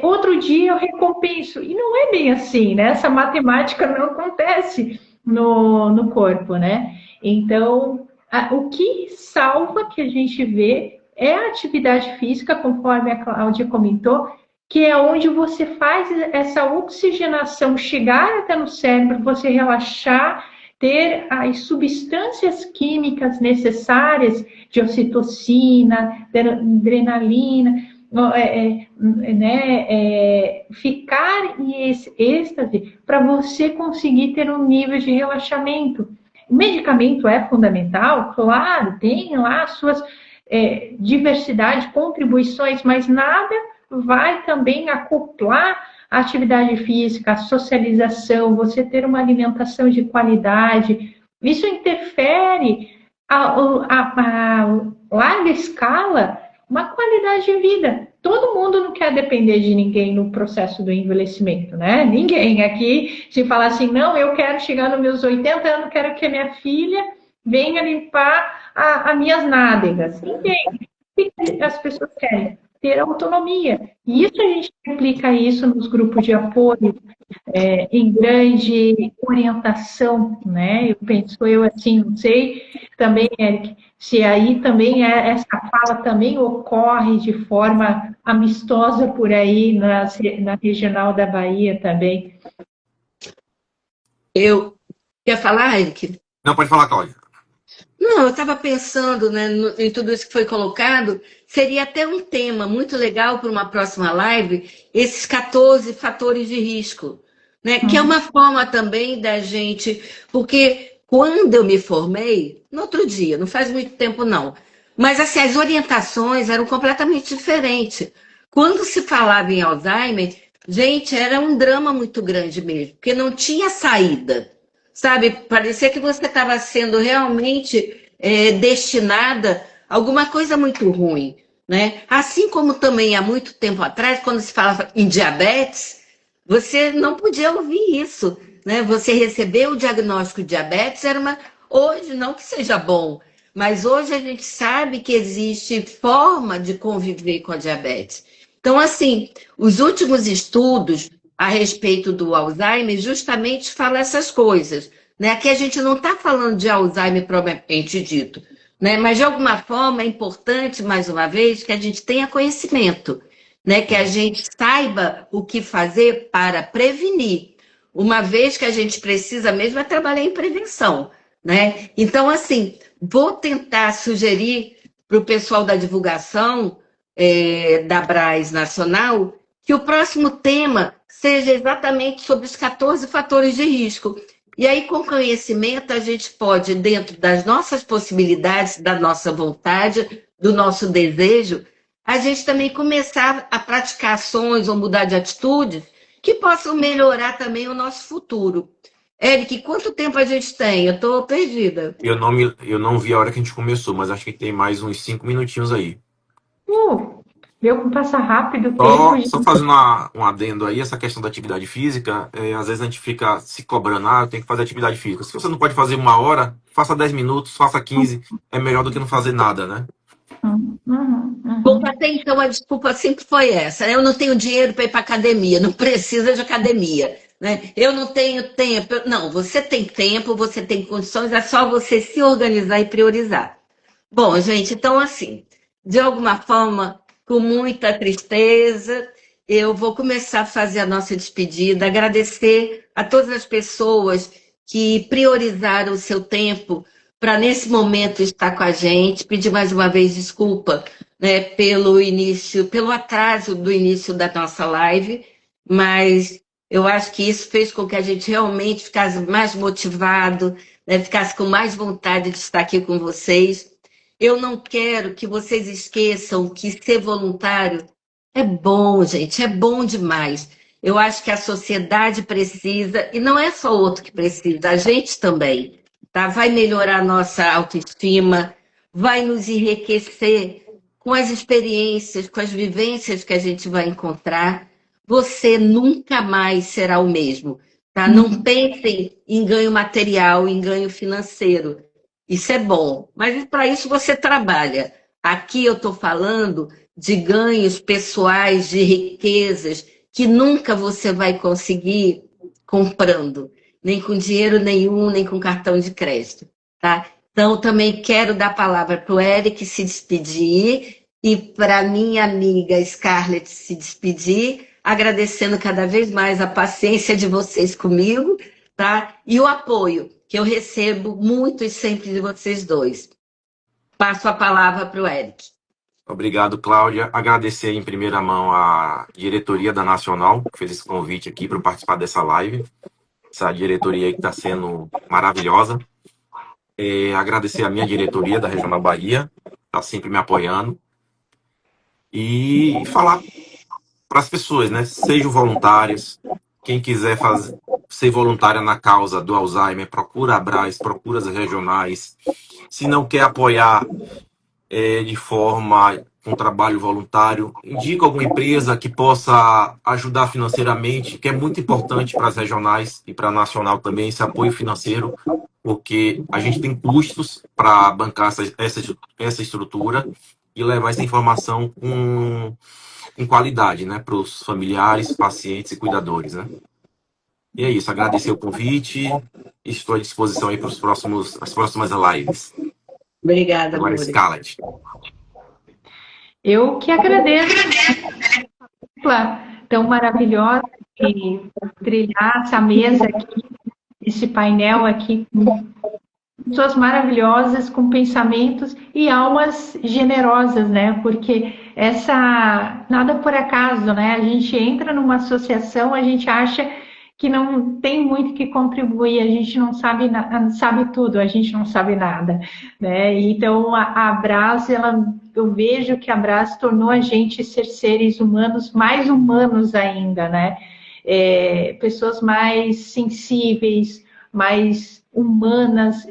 outro dia eu recompenso. E não é bem assim, né? Essa matemática não acontece no corpo, né? Então, o que salva, que a gente vê, é a atividade física, conforme a Cláudia comentou, que é onde você faz essa oxigenação chegar até no cérebro, você relaxar, ter as substâncias químicas necessárias de ocitocina, adrenalina, ficar em êxtase para você conseguir ter um nível de relaxamento. O medicamento é fundamental, claro, tem lá suas diversidade, contribuições, mas nada vai também acoplar a atividade física, a socialização, você ter uma alimentação de qualidade. Isso interfere a larga escala uma qualidade de vida. Todo mundo não quer depender de ninguém no processo do envelhecimento, né? Ninguém aqui se falar assim, não, eu quero chegar nos meus 80 anos, quero que a minha filha venha limpar as minhas nádegas. Ninguém. O que as pessoas querem? Ter autonomia. E isso a gente aplica isso nos grupos de apoio, em grande orientação, né? Eu penso, assim, não sei também, Eric, se aí também essa fala também ocorre de forma amistosa por aí na regional da Bahia também. Eu quer falar, Eric? Não, pode falar, Cláudia. Não, eu estava pensando, né, em tudo isso que foi colocado, seria até um tema muito legal para uma próxima live, esses 14 fatores de risco, né? Que é uma forma também da gente, porque quando eu me formei, no outro dia, não faz muito tempo não, mas assim, as orientações eram completamente diferentes. Quando se falava em Alzheimer, gente, era um drama muito grande mesmo, porque não tinha saída. Sabe, parecia que você estava sendo realmente destinada a alguma coisa muito ruim, né? Assim como também há muito tempo atrás, quando se falava em diabetes, você não podia ouvir isso, né? Você recebeu o diagnóstico de diabetes, era uma... Hoje, não que seja bom, mas hoje a gente sabe que existe forma de conviver com a diabetes. Então, assim, os últimos estudos a respeito do Alzheimer justamente fala essas coisas, né? Aqui a gente não está falando de Alzheimer propriamente dito, né? Mas de alguma forma é importante, mais uma vez, que a gente tenha conhecimento, né? Que a gente saiba o que fazer para prevenir, uma vez que a gente precisa mesmo é trabalhar em prevenção, né? Então, assim, vou tentar sugerir para o pessoal da divulgação da Braz Nacional que o próximo tema seja exatamente sobre os 14 fatores de risco. E aí, com conhecimento, a gente pode, dentro das nossas possibilidades, da nossa vontade, do nosso desejo, a gente também começar a praticar ações ou mudar de atitudes que possam melhorar também o nosso futuro. Eric, quanto tempo a gente tem? Eu estou perdida. Eu não vi a hora que a gente começou, mas acho que tem mais uns 5 minutinhos aí. Deu passa rápido o Só, tempo. só fazendo um adendo aí, essa questão da atividade física, às vezes a gente fica se cobrando, eu tenho que fazer atividade física. Se você não pode fazer 1 hora, faça 10 minutos, faça 15, é melhor do que não fazer nada, né? Bom, até então a desculpa sempre foi essa, né? Eu não tenho dinheiro para ir para academia, não precisa de academia, né? Eu não tenho tempo. Não, você tem tempo, você tem condições, é só você se organizar e priorizar. Bom, gente, então assim, de alguma forma, com muita tristeza, eu vou começar a fazer a nossa despedida, agradecer a todas as pessoas que priorizaram o seu tempo para, nesse momento, estar com a gente, pedir mais uma vez desculpa, né, pelo atraso do início da nossa live, mas eu acho que isso fez com que a gente realmente ficasse mais motivado, né, ficasse com mais vontade de estar aqui com vocês. Eu não quero que vocês esqueçam que ser voluntário é bom, gente, é bom demais. Eu acho que a sociedade precisa, e não é só o outro que precisa, a gente também, tá? Vai melhorar a nossa autoestima, vai nos enriquecer com as experiências, com as vivências que a gente vai encontrar. Você nunca mais será o mesmo, tá? Não pensem em ganho material, em ganho financeiro. Isso é bom, mas para isso você trabalha. Aqui eu estou falando de ganhos pessoais, de riquezas, que nunca você vai conseguir comprando, nem com dinheiro nenhum, nem com cartão de crédito, tá? Então, também quero dar a palavra para o Eric se despedir e para minha amiga Scarlett se despedir, agradecendo cada vez mais a paciência de vocês comigo, tá? E o apoio que eu recebo muito e sempre de vocês dois. Passo a palavra para o Eric. Obrigado, Cláudia. Agradecer em primeira mão a diretoria da Nacional, que fez esse convite aqui para participar dessa live. Essa diretoria aí que está sendo maravilhosa. Agradecer a minha diretoria da Regional Bahia, está sempre me apoiando. E falar para as pessoas, né? Sejam voluntários. Quem quiser ser voluntária na causa do Alzheimer, procura a Braz, procura as regionais. Se não quer apoiar de forma com trabalho voluntário, indica alguma empresa que possa ajudar financeiramente, que é muito importante para as regionais e para a nacional também, esse apoio financeiro, porque a gente tem custos para bancar essa estrutura e levar essa informação com qualidade, né, para os familiares, pacientes e cuidadores, né? E é isso, agradecer o convite e estou à disposição aí para as próximas lives. Obrigada, agora, Scarlett. Eu que agradeço tão maravilhosa de trilhar essa mesa aqui, esse painel aqui com pessoas maravilhosas, com pensamentos e almas generosas, né? Porque nada por acaso, né? A gente entra numa associação, a gente acha que não tem muito que contribuir, a gente não sabe tudo, a gente não sabe nada, né? Então a Braz, eu vejo que a Braz tornou a gente ser seres humanos, mais humanos ainda, né? Pessoas mais sensíveis, mais humanas,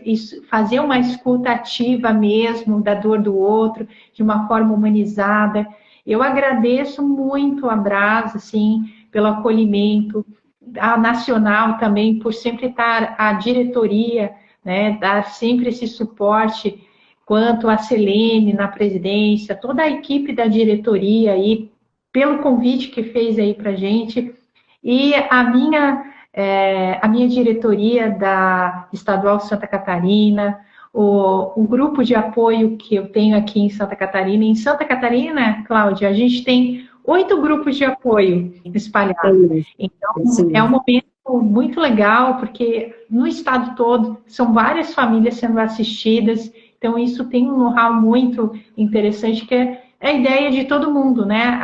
fazer uma escuta ativa mesmo da dor do outro, de uma forma humanizada. Eu agradeço muito a Braz, assim, pelo acolhimento, a Nacional também, por sempre estar a diretoria, né, dar sempre esse suporte, quanto a Selene na presidência, toda a equipe da diretoria aí, pelo convite que fez aí pra gente. E a minha diretoria da Estadual Santa Catarina, o grupo de apoio que eu tenho aqui em Santa Catarina. Em Santa Catarina, Cláudia, a gente tem 8 grupos de apoio espalhados. Então, é um momento muito legal, porque no estado todo são várias famílias sendo assistidas. Então, isso tem um know-how muito interessante, que é a ideia de todo mundo, né?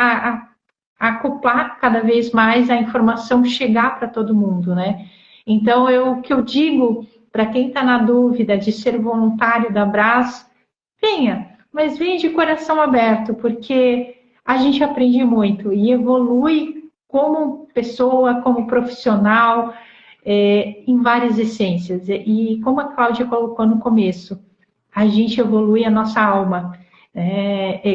Acoplar cada vez mais a informação, chegar para todo mundo, né? Então, o que eu digo para quem está na dúvida de ser voluntário da Brás, venha, mas venha de coração aberto, porque a gente aprende muito e evolui como pessoa, como profissional, em várias essências. E como a Cláudia colocou no começo, a gente evolui a nossa alma,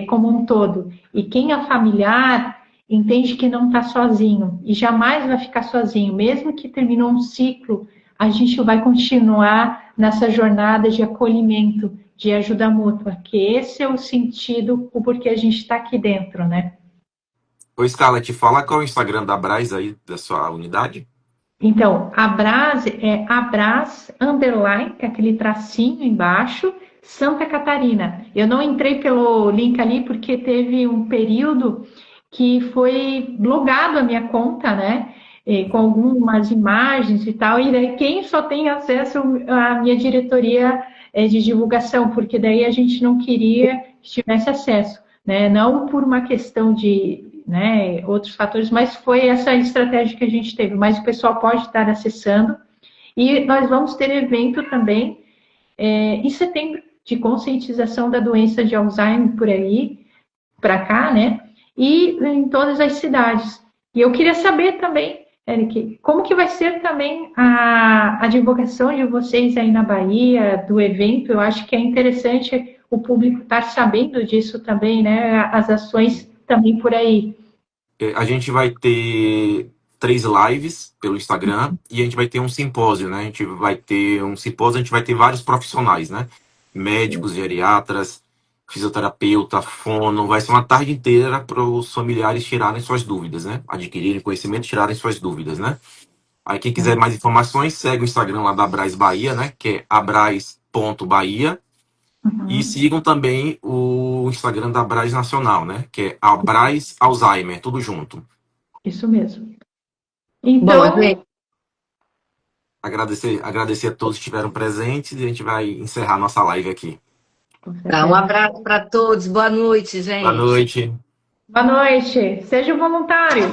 como um todo. E quem é familiar entende que não está sozinho e jamais vai ficar sozinho, mesmo que terminou um ciclo, a gente vai continuar nessa jornada de acolhimento, de ajuda mútua, que esse é o sentido, o porquê a gente está aqui dentro, né? Ô, Scarlett, fala qual é o Instagram da Brás aí, da sua unidade? Então, Abras é Abras, underline, que é aquele tracinho embaixo, Santa Catarina. Eu não entrei pelo link ali porque teve um período que foi logado a minha conta, né? Com algumas imagens e tal, e daí quem só tem acesso à minha diretoria de divulgação, porque daí a gente não queria que tivesse acesso, né? Não por uma questão de, né, outros fatores, mas foi essa estratégia que a gente teve. Mas o pessoal pode estar acessando, e nós vamos ter evento também em setembro de conscientização da doença de Alzheimer por aí, para cá, né? E em todas as cidades. E eu queria saber também, Eric, como que vai ser também a divulgação de vocês aí na Bahia, do evento? Eu acho que é interessante o público estar sabendo disso também, né? As ações também por aí. A gente vai ter 3 lives pelo Instagram e a gente vai ter um simpósio, né? A gente vai ter um simpósio, a gente vai ter vários profissionais, né? Médicos, geriatras, fisioterapeuta, fono. Vai ser uma tarde inteira para os familiares tirarem suas dúvidas, né? Adquirirem conhecimento, tirarem suas dúvidas, né? Aí quem quiser mais informações, segue o Instagram lá da Abraz Bahia, né? Que é abraz.bahia. E sigam também o Instagram da Abraz Nacional, né? Que é Abraz Alzheimer, tudo junto. Isso mesmo. Bom, Então, gente, Agradecer a todos que estiveram presentes e a gente vai encerrar nossa live aqui. tá, um abraço para todos. Boa noite, Boa gente. noite. boa noite. Seja voluntário.